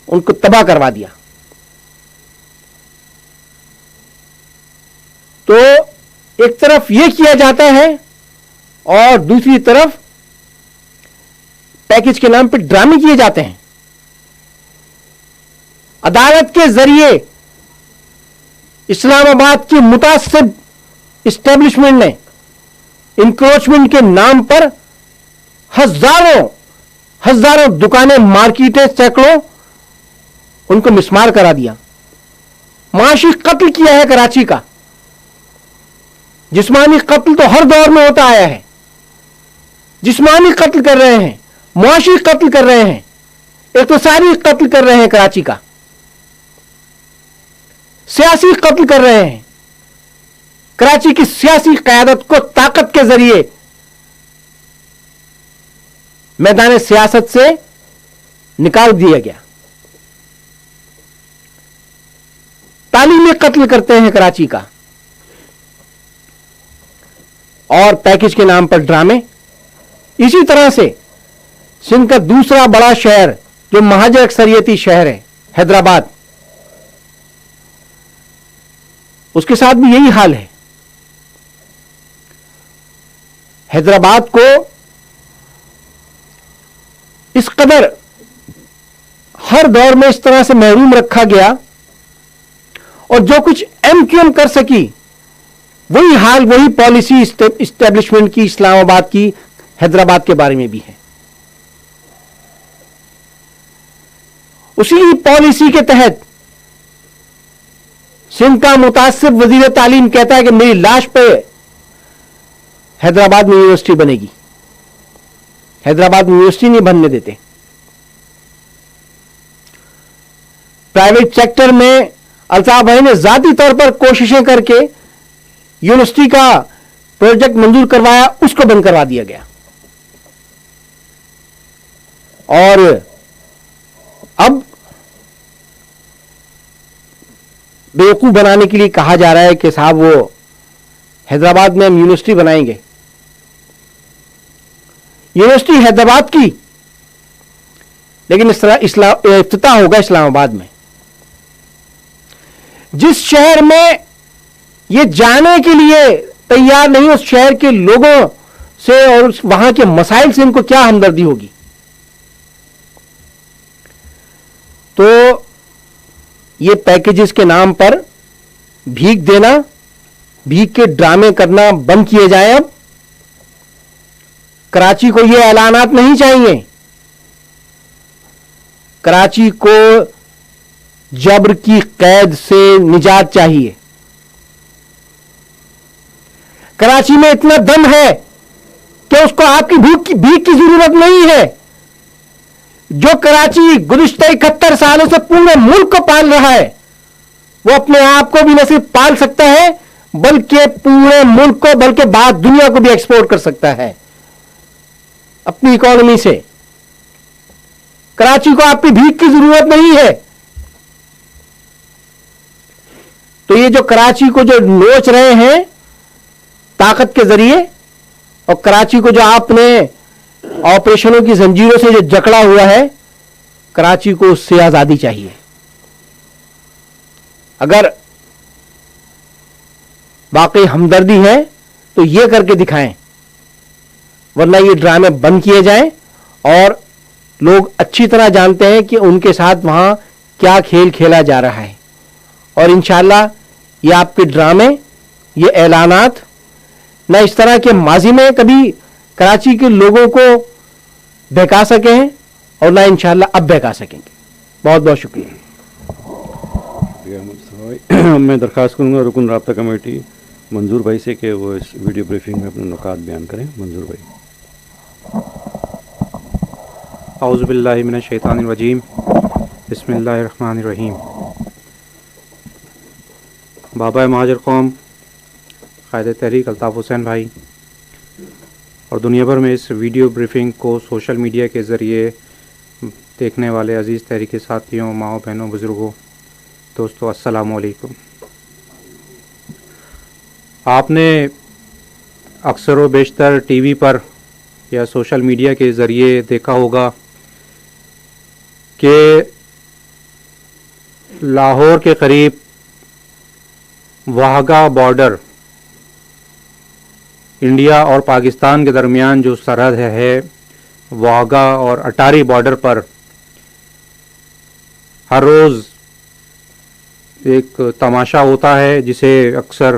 ان کو تباہ کروا دیا. تو ایک طرف یہ کیا جاتا ہے اور دوسری طرف پیکج کے نام پہ ڈرامے کیے جاتے ہیں. عدالت کے ذریعے اسلام آباد کی متعصب اسٹیبلشمنٹ نے انکروچمنٹ کے نام پر ہزاروں دکانیں، مارکیٹیں، سینکڑوں ان کو مسمار کرا دیا. معاشی قتل کیا ہے کراچی کا. جسمانی قتل تو ہر دور میں ہوتا آیا ہے. جسمانی قتل کر رہے ہیں، معاشی قتل کر رہے ہیں، اقتصادی قتل کر رہے ہیں کراچی کا، سیاسی قتل کر رہے ہیں. کراچی کی سیاسی قیادت کو طاقت کے ذریعے میدان سیاست سے نکال دیا گیا. تعلیمی قتل کرتے ہیں کراچی کا، اور پیکج کے نام پر ڈرامے. اسی طرح سے سندھ کا دوسرا بڑا شہر جو مہاجر اکثریتی شہر ہے حیدرآباد، اس کے ساتھ بھی یہی حال ہے. حیدرآباد کو اس قدر ہر دور میں اس طرح سے محروم رکھا گیا، اور جو کچھ ایم کیو ایم کر سکی وہی حال، وہی پالیسی اسٹیبلشمنٹ کی اسلام آباد کی حیدرآباد کے بارے میں بھی ہے. اسی پالیسی کے تحت سندھ کا متعصب وزیر تعلیم کہتا ہے کہ میری لاش پہ حیدرآباد میں یونیورسٹی بنے گی. حیدرآباد میں یونیورسٹی نہیں بننے دیتے. پرائیویٹ سیکٹر میں الطاف بھائی نے ذاتی طور پر کوششیں کر کے یونیورسٹی کا پروجیکٹ منظور کروایا، اس کو بند کروا دیا گیا. اور اب بیوقوف بنانے کے لیے کہا جا رہا ہے کہ صاحب وہ حیدرآباد میں ہم یونیورسٹی بنائیں گے. یونیورسٹی حیدرآباد کی، لیکن افتتاح ہوگا اسلام آباد میں. جس شہر میں یہ جانے کے لیے تیار نہیں، اس شہر کے لوگوں سے اور وہاں کے مسائل سے ان کو کیا ہمدردی ہوگی. تو یہ پیکیجز کے نام پر بھیک دینا، بھیک کے ڈرامے کرنا بند کیے جائیں. اب کراچی کو یہ اعلانات نہیں چاہیے. کراچی کو جبر کی قید سے نجات چاہیے. کراچی میں اتنا دم ہے کہ اس کو آپ کی بھیک کی ضرورت نہیں ہے. جو کراچی گزشتہ 71 سالوں سے پورے ملک کو پال رہا ہے، وہ اپنے آپ کو بھی نہ صرف پال سکتا ہے بلکہ پورے ملک کو، بلکہ بعد دنیا کو بھی ایکسپورٹ کر سکتا ہے اپنی اکانومی سے. کراچی کو آپ کی بھیک کی ضرورت نہیں ہے. تو یہ جو کراچی کو جو نوچ رہے ہیں طاقت کے ذریعے، اور کراچی کو جو آپ نے آپریشنوں کی زنجیروں سے جو جکڑا ہوا ہے، کراچی کو اس سے آزادی چاہیے. اگر واقعی ہمدردی ہے تو یہ کر کے دکھائیں، ورنہ یہ ڈرامے بند کیے جائیں. اور لوگ اچھی طرح جانتے ہیں کہ ان کے ساتھ وہاں کیا کھیل کھیلا جا رہا ہے. اور انشاءاللہ یہ آپ کے ڈرامے، یہ اعلانات نہ اس طرح کے ماضی میں کبھی کراچی کے لوگوں کو بہکا سکے ہیں، اور نہ انشاءاللہ اب بہکا سکیں گے. بہت بہت شکریہ. میں درخواست کروں گا رکن رابطہ کمیٹی منظور بھائی سے کہ وہ اس ویڈیو بریفنگ میں اپنے نکات بیان کریں. منظور بھائی. اعوذ باللہ من الشیطان الرجیم، بسم اللہ الرحمن الرحیم. بابا مہاجر قوم قائد تحریک الطاف حسین بھائی اور دنیا بھر میں اس ویڈیو بریفنگ کو سوشل میڈیا کے ذریعے دیکھنے والے عزیز تحریک ساتھیوں، ماؤں بہنوں، بزرگوں، دوستو، السلام علیکم. آپ نے اکثر و بیشتر ٹی وی پر یا سوشل میڈیا کے ذریعے دیکھا ہوگا کہ لاہور کے قریب واہگہ بارڈر، انڈیا اور پاکستان کے درمیان جو سرحد ہے، واہگہ اور اٹاری بارڈر پر ہر روز ایک تماشا ہوتا ہے جسے اکثر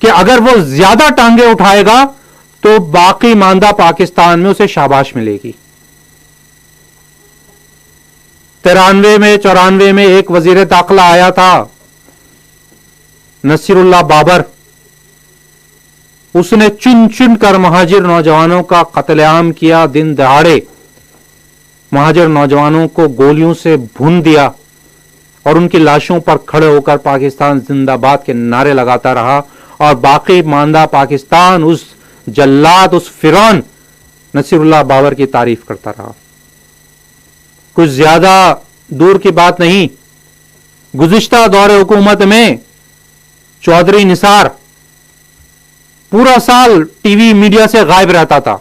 کہ اگر وہ زیادہ ٹانگیں اٹھائے گا تو باقی ماندہ پاکستان میں اسے شاباش ملے گی. 93 میں 94 میں ایک وزیر داخلہ آیا تھا نصیر اللہ بابر. اس نے چن چن کر مہاجر نوجوانوں کا قتل عام کیا. دن دہاڑے مہاجر نوجوانوں کو گولیوں سے بھون دیا اور ان کی لاشوں پر کھڑے ہو کر پاکستان زندہ باد کے نعرے لگاتا رہا. اور باقی ماندہ پاکستان اس جلاد، اس فرعون نصیر اللہ بابر کی تعریف کرتا رہا. کچھ زیادہ دور کی بات نہیں، گزشتہ دور حکومت میں چودھری نثار پورا سال ٹی وی میڈیا سے غائب رہتا تھا،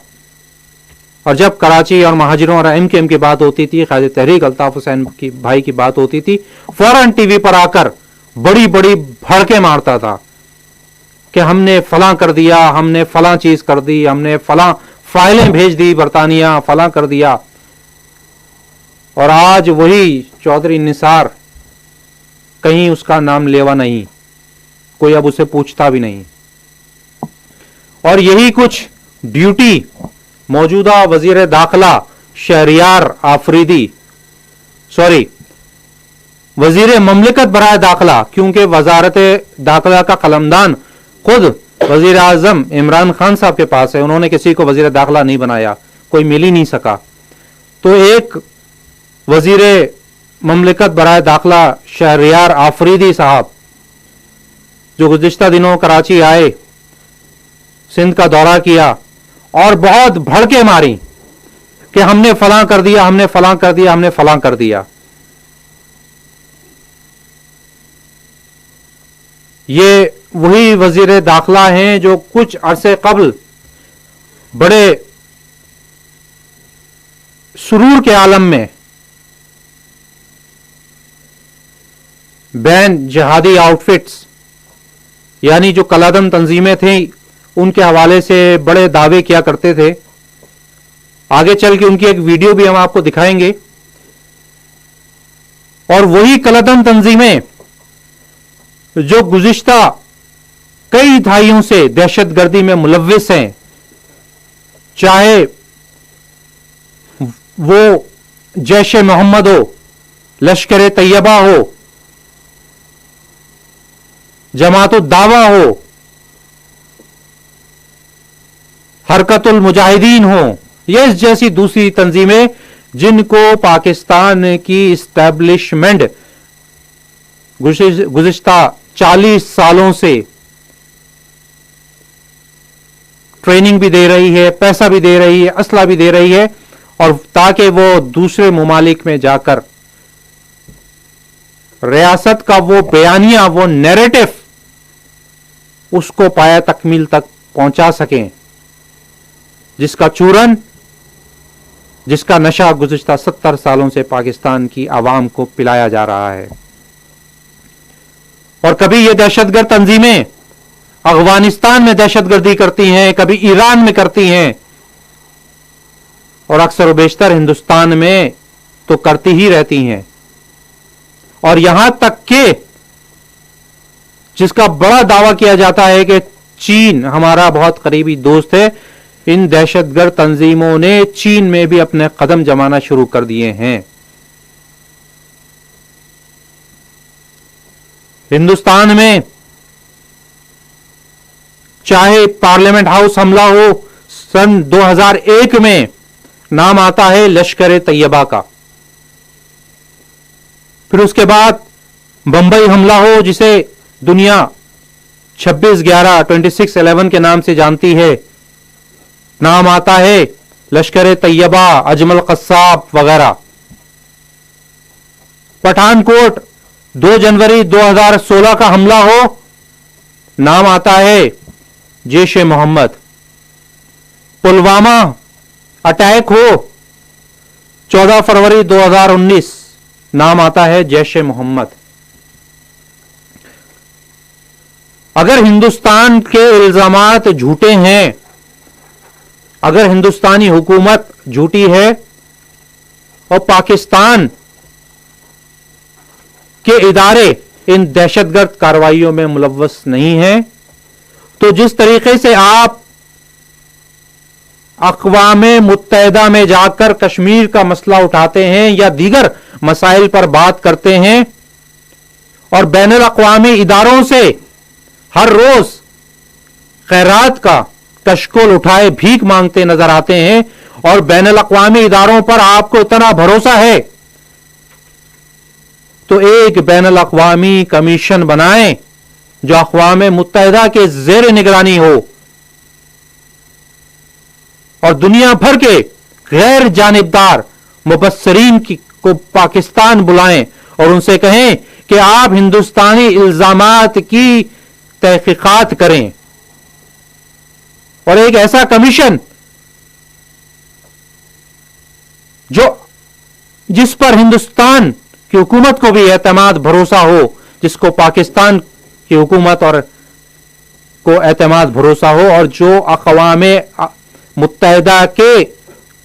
اور جب کراچی اور مہاجروں اور ایم کے ایم کی بات ہوتی تھی، قائد تحریک الطاف حسین کی بھائی کی بات ہوتی تھی، فوراً ٹی وی پر آ کر بڑی بڑی بھڑکے مارتا تھا کہ ہم نے فلاں کر دیا، ہم نے فلاں چیز کر دی، ہم نے فلاں فائلیں بھیج دی برطانیہ، فلاں کر دیا. اور آج وہی چودھری نثار کہیں اس کا نام لیوا نہیں، کوئی اب اسے پوچھتا بھی نہیں. اور یہی کچھ ڈیوٹی موجودہ وزیر داخلہ شہریار آفریدی وزیر مملکت برائے داخلہ، کیونکہ وزارت داخلہ کا قلمدان خود وزیر اعظم عمران خان صاحب کے پاس ہے، انہوں نے کسی کو وزیر داخلہ نہیں بنایا، کوئی مل ہی نہیں سکا. تو ایک وزیر مملکت برائے داخلہ شہریار آفریدی صاحب جو گزشتہ دنوں کراچی آئے، سندھ کا دورہ کیا اور بہت بھڑکے ماری کہ ہم نے فلاں کر دیا، ہم نے فلاں کر دیا، ہم نے فلاں کر دیا. یہ وہی وزیر داخلہ ہیں جو کچھ عرصے قبل بڑے سرور کے عالم میں بین جہادی آؤٹ فٹس یعنی جو کلادم تنظیمیں تھیں ان کے حوالے سے بڑے دعوے کیا کرتے تھے. آگے چل کے ان کی ایک ویڈیو بھی ہم آپ کو دکھائیں گے. اور وہی کلادم تنظیمیں جو گزشتہ کئی دہائیوں سے دہشت گردی میں ملوث ہیں، چاہے وہ جیش محمد ہو، لشکر طیبہ ہو، جماعت الدعوہ ہو، حرکت المجاہدین ہو، یہ اس جیسی دوسری تنظیمیں جن کو پاکستان کی اسٹیبلشمنٹ گزشتہ 40 سالوں سے ٹریننگ بھی دے رہی ہے، پیسہ بھی دے رہی ہے، اسلحہ بھی دے رہی ہے، اور تاکہ وہ دوسرے ممالک میں جا کر ریاست کا وہ بیانیہ، وہ نیریٹو اس کو پایا تکمیل تک پہنچا سکیں، جس کا چورن، جس کا نشہ گزشتہ 70 سالوں سے پاکستان کی عوام کو پلایا جا رہا ہے. اور کبھی یہ دہشت گرد تنظیمیں افغانستان میں دہشت گردی کرتی ہیں، کبھی ایران میں کرتی ہیں، اور اکثر و بیشتر ہندوستان میں تو کرتی ہی رہتی ہیں. اور یہاں تک کہ جس کا بڑا دعویٰ کیا جاتا ہے کہ چین ہمارا بہت قریبی دوست ہے، ان دہشت گرد تنظیموں نے چین میں بھی اپنے قدم جمانا شروع کر دیے ہیں. ہندوستان میں چاہے پارلیمنٹ ہاؤس حملہ ہو سن 2001 میں، نام آتا ہے لشکر طیبہ کا. پھر اس کے بعد بمبئی حملہ ہو جسے دنیا 26/11 کے نام سے جانتی ہے، نام آتا ہے لشکر طیبہ، اجمل قصاب وغیرہ. پٹھان کوٹ 2 جنوری 2016 کا حملہ ہو، نام آتا ہے جیش محمد. پلوامہ اٹیک ہو 14 فروری 2019، نام آتا ہے جیش محمد. اگر ہندوستان کے الزامات جھوٹے ہیں، اگر ہندوستانی حکومت جھوٹی ہے اور پاکستان کے ادارے ان دہشت گرد کارروائیوں میں ملوث نہیں ہیں، تو جس طریقے سے آپ اقوام متحدہ میں جا کر کشمیر کا مسئلہ اٹھاتے ہیں یا دیگر مسائل پر بات کرتے ہیں اور بین الاقوامی اداروں سے ہر روز خیرات کا کشکول اٹھائے بھیک مانگتے نظر آتے ہیں اور بین الاقوامی اداروں پر آپ کو اتنا بھروسہ ہے تو ایک بین الاقوامی کمیشن بنائیں جو اقوام متحدہ کے زیر نگرانی ہو اور دنیا بھر کے غیر جانبدار مبصرین کو پاکستان بلائیں اور ان سے کہیں کہ آپ ہندوستانی الزامات کی تحقیقات کریں اور ایک ایسا کمیشن جس پر ہندوستان کی حکومت کو بھی اعتماد بھروسہ ہو، جس کو پاکستان کی حکومت اور کو اعتماد بھروسہ ہو اور جو اقوام متحدہ کے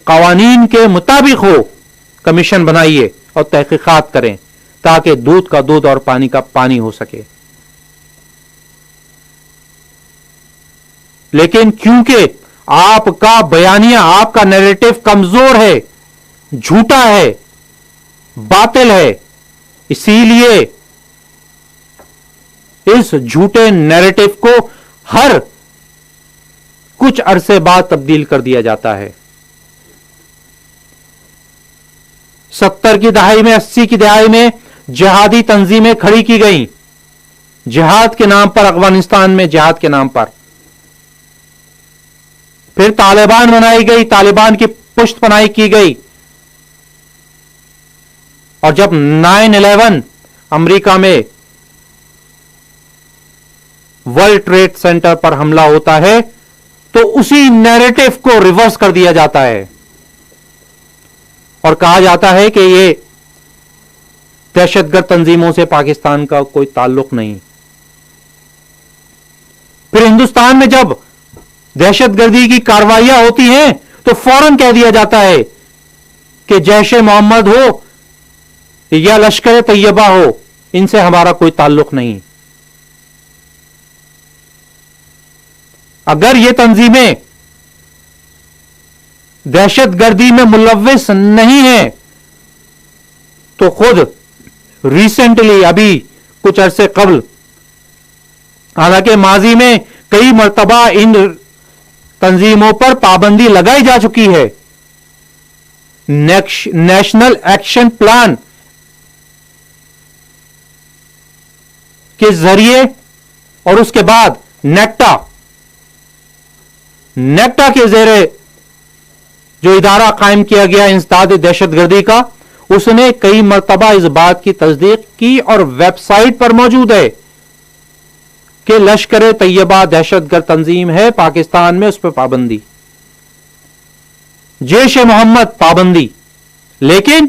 قوانین کے مطابق ہو، کمیشن بنائیے اور تحقیقات کریں تاکہ دودھ کا دودھ اور پانی کا پانی ہو سکے. لیکن کیونکہ آپ کا بیانیہ، آپ کا نیریٹو کمزور ہے، جھوٹا ہے، باطل ہے، اسی لیے اس جھوٹے نیریٹو کو ہر کچھ عرصے بعد تبدیل کر دیا جاتا ہے. 70 کی دہائی میں، 80 کی دہائی میں جہادی تنظیمیں کھڑی کی گئیں جہاد کے نام پر، افغانستان میں جہاد کے نام پر. پھر طالبان بنائی گئی، طالبان کی پشت پناہی کی گئی اور جب 9/11 امریکہ میں ورلڈ ٹریڈ سینٹر پر حملہ ہوتا ہے تو اسی نیریٹو کو ریورس کر دیا جاتا ہے اور کہا جاتا ہے کہ یہ دہشت گرد تنظیموں سے پاکستان کا کوئی تعلق نہیں. پھر ہندوستان میں جب دہشت گردی کی کارروائیاں ہوتی ہیں تو فوراً کہہ دیا جاتا ہے کہ جیش محمد ہو یا لشکر طیبہ ہو، ان سے ہمارا کوئی تعلق نہیں. اگر یہ تنظیمیں دہشت گردی میں ملوث نہیں ہیں تو خود ریسنٹلی ابھی کچھ عرصے قبل، حالانکہ ماضی میں کئی مرتبہ ان تنظیموں پر پابندی لگائی جا چکی ہے، نیشنل ایکشن پلان کے ذریعے اور اس کے بعد نیکٹا کے زیر جو ادارہ قائم کیا گیا انسداد دہشت گردی کا، اس نے کئی مرتبہ اس بات کی تصدیق کی اور ویب سائٹ پر موجود ہے کہ لشکر طیبہ دہشت گرد تنظیم ہے، پاکستان میں اس پہ پابندی، جیش محمد پابندی. لیکن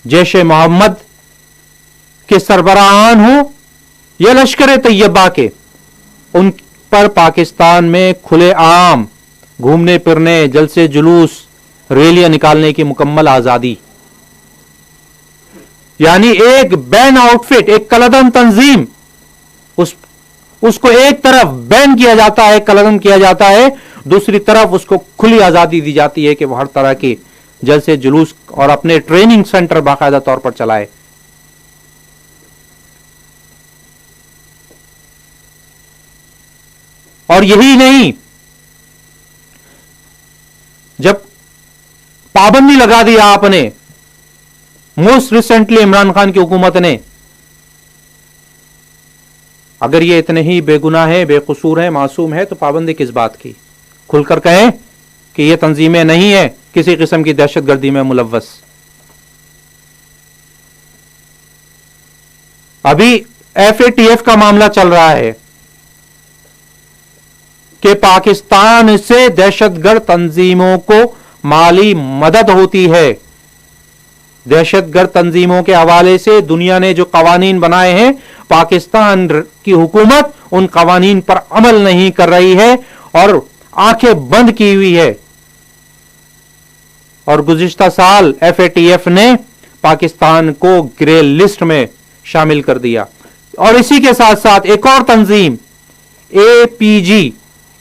جیش محمد کے سربراہان ہوں یا لشکر طیبہ کے، ان پر پاکستان میں کھلے عام گھومنے پھرنے، جلسے جلوس، ریلیاں نکالنے کی مکمل آزادی. یعنی ایک بین آؤٹ فٹ، ایک کلدم تنظیم، اس کو ایک طرف بین کیا جاتا ہے، کلدم کیا جاتا ہے، دوسری طرف اس کو کھلی آزادی دی جاتی ہے کہ وہ ہر طرح کے جلسے جلوس اور اپنے ٹریننگ سینٹر باقاعدہ طور پر چلائے. اور یہی نہیں، جب پابندی لگا دیا آپ نے، موسٹ ریسنٹلی عمران خان کی حکومت نے، اگر یہ اتنے ہی بے گناہ ہے، بے قصور ہے، معصوم ہے تو پابندی کس بات کی؟ کھل کر کہیں کہ یہ تنظیمیں نہیں ہیں کسی قسم کی دہشت گردی میں ملوث. ابھی FATF کا معاملہ چل رہا ہے کہ پاکستان سے دہشت گرد تنظیموں کو مالی مدد ہوتی ہے. دہشت گرد تنظیموں کے حوالے سے دنیا نے جو قوانین بنائے ہیں، پاکستان کی حکومت ان قوانین پر عمل نہیں کر رہی ہے اور آنکھیں بند کی ہوئی ہے. اور گزشتہ سال FATF نے پاکستان کو گرے لسٹ میں شامل کر دیا. اور اسی کے ساتھ ساتھ ایک اور تنظیم APG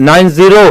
90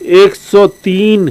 103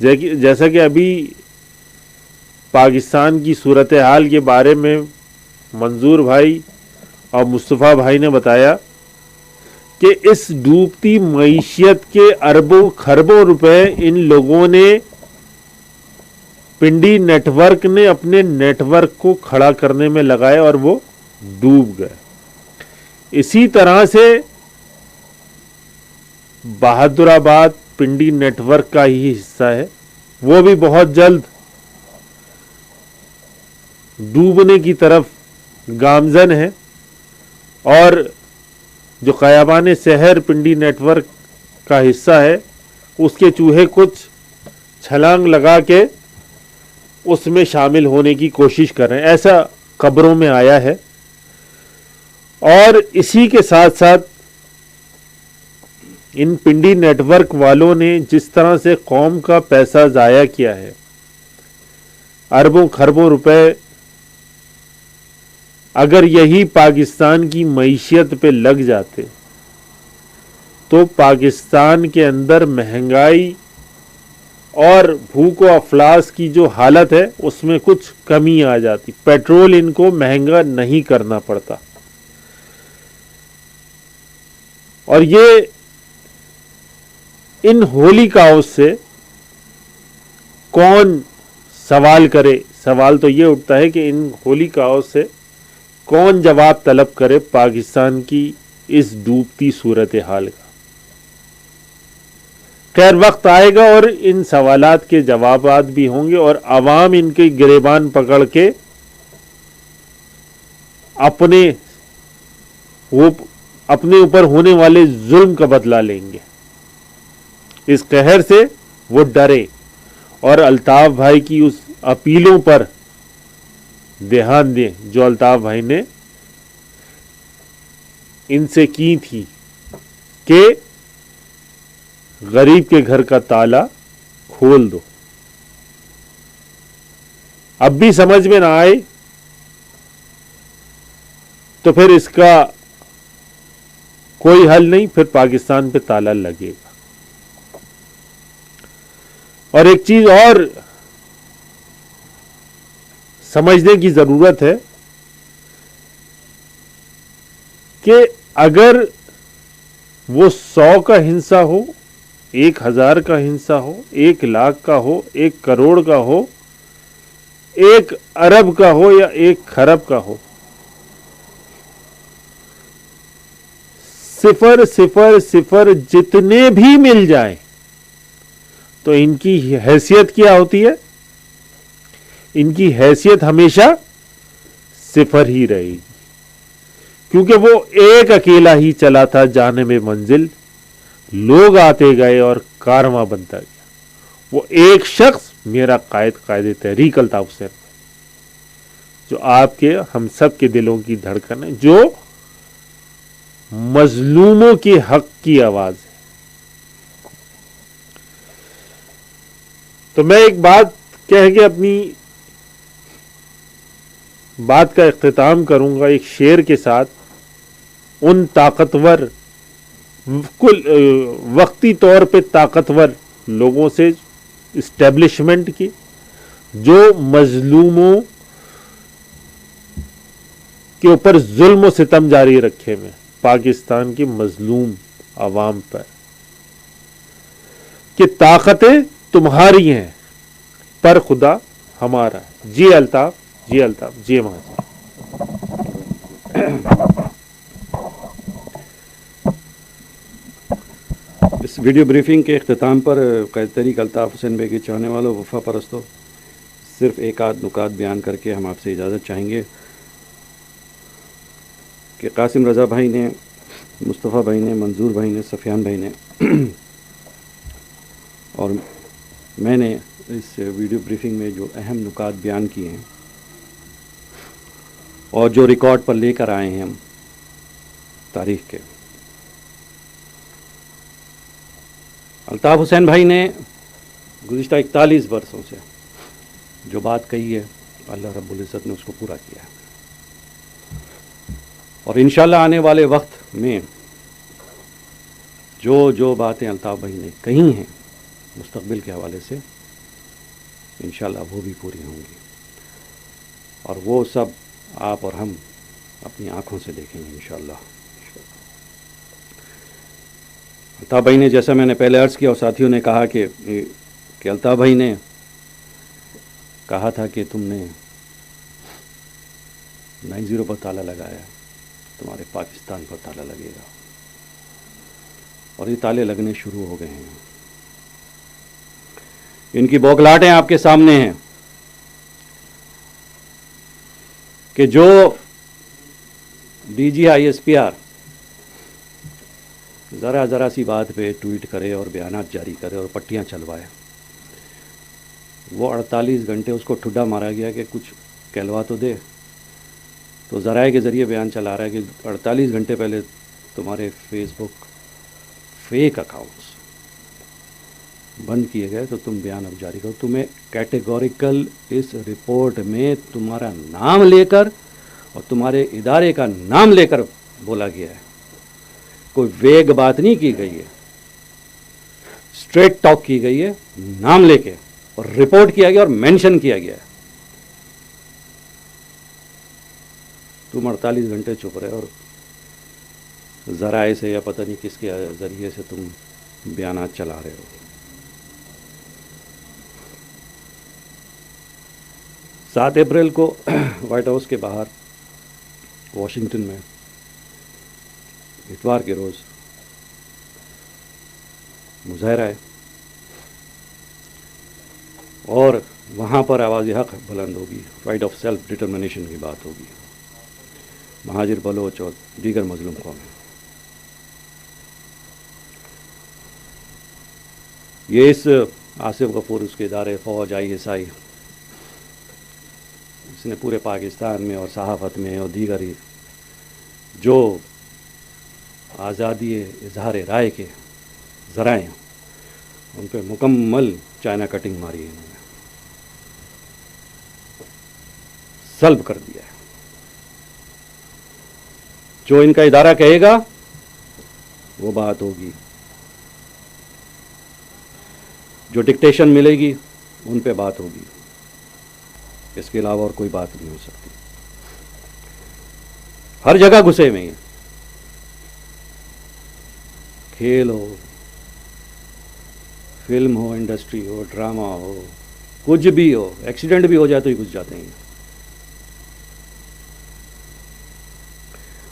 جیسا کہ ابھی پاکستان کی صورتحال کے بارے میں منظور بھائی اور مصطفیٰ بھائی نے بتایا کہ اس ڈوبتی معیشت کے اربوں خربوں روپے ان لوگوں نے پنڈی نیٹ ورک نے اپنے نیٹ ورک کو کھڑا کرنے میں لگائے اور وہ ڈوب گئے. اسی طرح سے بہادر آباد پنڈی نیٹ ورک کا ہی حصہ ہے، وہ بھی بہت جلد ڈوبنے کی طرف گامزن ہے. اور جو قیابان سحر پنڈی نیٹ ورک کا حصہ ہے اس کے چوہے کچھ چھلانگ لگا کے اس میں شامل ہونے کی کوشش کر رہے ہیں، ایسا خبروں میں آیا ہے. اور اسی کے ساتھ ساتھ ان پنڈی نیٹ ورک والوں نے جس طرح سے قوم کا پیسہ ضائع کیا ہے، اربوں خربوں روپے، اگر یہی پاکستان کی معیشت پہ لگ جاتے تو پاکستان کے اندر مہنگائی اور بھوک و افلاس کی جو حالت ہے اس میں کچھ کمی آ جاتی، پیٹرول ان کو مہنگا نہیں کرنا پڑتا. اور یہ ان ہولی کاؤس سے کون سوال کرے؟ سوال تو یہ اٹھتا ہے کہ ان ہولی کاؤس سے کون جواب طلب کرے پاکستان کی اس ڈوبتی صورتحال کا؟ خیر، وقت آئے گا اور ان سوالات کے جوابات بھی ہوں گے اور عوام ان کے گریبان پکڑ کے اپنے اوپر ہونے والے ظلم کا بدلہ لیں گے. اس قہر سے وہ ڈرے اور الطاف بھائی کی اس اپیلوں پر دھیان دیں جو الطاف بھائی نے ان سے کی تھی کہ غریب کے گھر کا تالا کھول دو. اب بھی سمجھ میں نہ آئے تو پھر اس کا کوئی حل نہیں، پھر پاکستان پہ تالا لگے گا. اور ایک چیز اور سمجھنے کی ضرورت ہے کہ اگر وہ 100 کا ہنسا ہو، 1000 کا ہنسا ہو، 1 لاکھ کا ہو، 1 کروڑ کا ہو، 1 ارب کا ہو یا 1 خرب کا ہو، 0.00 جتنے بھی مل جائیں تو ان کی حیثیت کیا ہوتی ہے؟ ان کی حیثیت ہمیشہ 0 ہی رہے گی، کیونکہ وہ ایک اکیلا ہی چلا تھا جانب منزل، لوگ آتے گئے اور کارواں بنتا گیا. وہ ایک شخص میرا قائد تحریک الطاف حسین، جو آپ کے ہم سب کے دلوں کی دھڑکن ہے، جو مظلوموں کے حق کی آواز ہے. تو میں ایک بات کہہ کے اپنی بات کا اختتام کروں گا ایک شعر کے ساتھ. ان طاقتور وقتی طور پہ طاقتور لوگوں سے، اسٹیبلشمنٹ کی، جو مظلوموں کے اوپر ظلم و ستم جاری رکھے ہوئے پاکستان کی مظلوم عوام پر، کہ طاقتیں تمہاری ہیں پر خدا ہمارا ہے. جی الطاف، جی الطاف، جی مہاجر. اس ویڈیو بریفنگ کے اختتام پر قائد تحریک الطاف حسین بھائی کے چاہنے والوں، وفا پرستوں، صرف ایک آدھ نکات بیان کر کے ہم آپ سے اجازت چاہیں گے کہ قاسم رضا بھائی نے، مصطفیٰ بھائی نے، منظور بھائی نے، سفیان بھائی نے اور میں نے اس ویڈیو بریفنگ میں جو اہم نکات بیان کیے ہیں اور جو ریکارڈ پر لے کر آئے ہیں ہم تاریخ کے، الطاف حسین بھائی نے گزشتہ 41 برسوں سے جو بات کہی ہے، اللہ رب العزت نے اس کو پورا کیا ہے. اور انشاءاللہ آنے والے وقت میں جو باتیں الطاف بھائی نے کہی ہیں مستقبل کے حوالے سے، انشاءاللہ وہ بھی پوری ہوں گی، اور وہ سب آپ اور ہم اپنی آنکھوں سے دیکھیں گے انشاءاللہ۔ الطاف بھائی نے، جیسا میں نے پہلے عرض کیا اور ساتھیوں نے کہا کہ الطاف بھائی نے کہا تھا کہ تم نے 90 پر تالا لگایا، تمہارے پاکستان پر تالا لگے گا، اور یہ تالے لگنے شروع ہو گئے ہیں۔ ان کی بوکھلاٹیں آپ کے سامنے ہیں کہ جو ڈی جی ISPR ذرا سی بات پہ ٹویٹ کرے اور بیانات جاری کرے اور پٹیاں چلوائے، وہ 48 گھنٹے اس کو ٹھڈا مارا گیا کہ کچھ کہلوا تو دے، تو ذرائع کے ذریعے بیان چلا رہا ہے کہ 48 گھنٹے پہلے تمہارے فیس بک فیک اکاؤنٹس بند کیے گئے، تو تم بیان اب جاری کرو۔ تمہیں کیٹیگوریکل اس رپورٹ میں تمہارا نام لے کر اور تمہارے ادارے کا نام لے کر بولا گیا ہے، کوئی ویگ بات نہیں کی گئی ہے، اسٹریٹ ٹاک کی گئی ہے، نام لے کے، اور رپورٹ کیا گیا اور مینشن کیا گیا ہے۔ تم 48 گھنٹے چپ رہے اور ذرائع سے یا پتہ نہیں کس کے ذریعے سے تم بیانات چلا رہے ہو۔ 7 اپریل کو وائٹ ہاؤس کے باہر واشنگٹن میں اتوار کے روز مظاہرہ ہے، اور وہاں پر آواز حق بلند ہوگی، رائٹ آف سیلف ڈٹرمنیشن کی بات ہوگی، مہاجر بلوچ اور دیگر مظلوم قومیں۔ یہ اس آصف غفور، اس کے ادارے فوج ISI، اس نے پورے پاکستان میں اور صحافت میں اور دیگر جو آزادی اظہار رائے کے ذرائع ہیں ان پہ مکمل چائنا کٹنگ ماری ہے، انہوں نے سلب کر دیا ہے۔ جو ان کا ادارہ کہے گا وہ بات ہوگی، جو ڈکٹیشن ملے گی ان پہ بات ہوگی، اس کے علاوہ اور کوئی بات نہیں ہو سکتی۔ ہر جگہ گھسے ہوئے ہیں، کھیل ہو، فلم ہو، انڈسٹری ہو، ڈرامہ ہو، کچھ بھی ہو، ایکسیڈنٹ بھی ہو جائے تو ہی گھس جاتے ہیں۔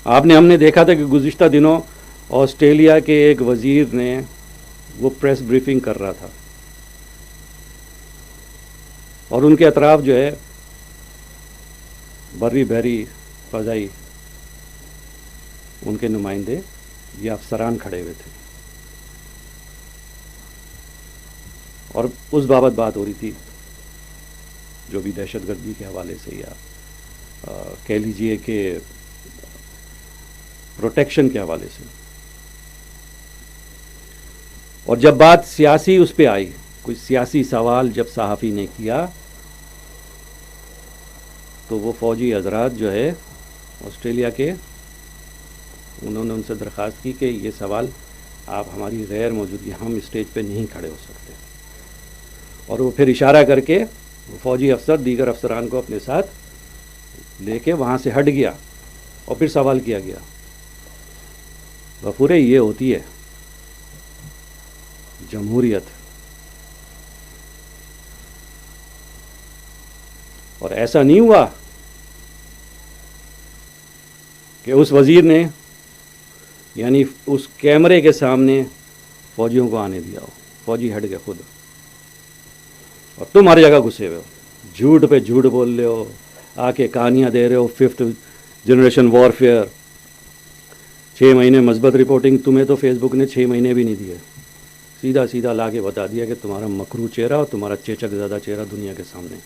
ہم نے دیکھا تھا کہ گزشتہ دنوں آسٹریلیا کے ایک وزیر نے وہ پریس بریفنگ کر رہا تھا، اور ان کے اطراف جو ہے بری بحری فضائی ان کے نمائندے یا افسران کھڑے ہوئے تھے، اور اس بابت بات ہو رہی تھی جو بھی دہشت گردی کے حوالے سے یا کہہ لیجئے کہ پروٹیکشن کے حوالے سے۔ اور جب بات سیاسی اس پہ آئی، کوئی سیاسی سوال جب صحافی نے کیا، تو وہ فوجی حضرات جو ہے آسٹریلیا کے، انہوں نے ان سے درخواست کی کہ یہ سوال آپ ہماری غیر موجودگی، ہم اسٹیج پہ نہیں کھڑے ہو سکتے، اور وہ پھر اشارہ کر کے وہ فوجی افسر دیگر افسران کو اپنے ساتھ لے کے وہاں سے ہٹ گیا، اور پھر سوال کیا گیا۔ غفورے، یہ ہوتی ہے جمہوریت، اور ایسا نہیں ہوا کہ اس وزیر نے یعنی اس کیمرے کے سامنے فوجیوں کو آنے دیا ہو، فوجی ہٹ گئے خود، اور تم ہر جگہ گھسے ہوئے ہو، جھوٹ پہ جھوٹ بول رہے ہو، آ کے کہانیاں دے رہے ہو، 5th جنریشن وارفیئر، 6 مہینے مثبت رپورٹنگ، تمہیں تو فیس بک نے 6 مہینے بھی نہیں دیے، سیدھا لا کے بتا دیا کہ تمہارا مکرو چہرہ اور تمہارا چیچک زیادہ چہرہ دنیا کے سامنے۔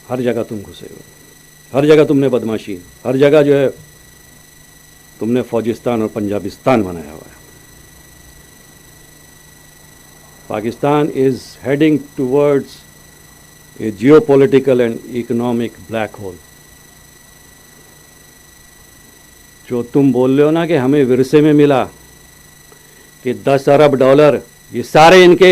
ہر جگہ تم گھسے ہوئے، ہر جگہ تم نے بدماشی، ہر جگہ جو ہے تم نے فوجستان اور پنجابستان بنایا ہوا ہے۔ Pakistan is heading towards a geopolitical and economic black hole. جو تم بول رہے ہو نا کہ ہمیں ورثے میں ملا کہ $10 ارب، یہ سارے ان کے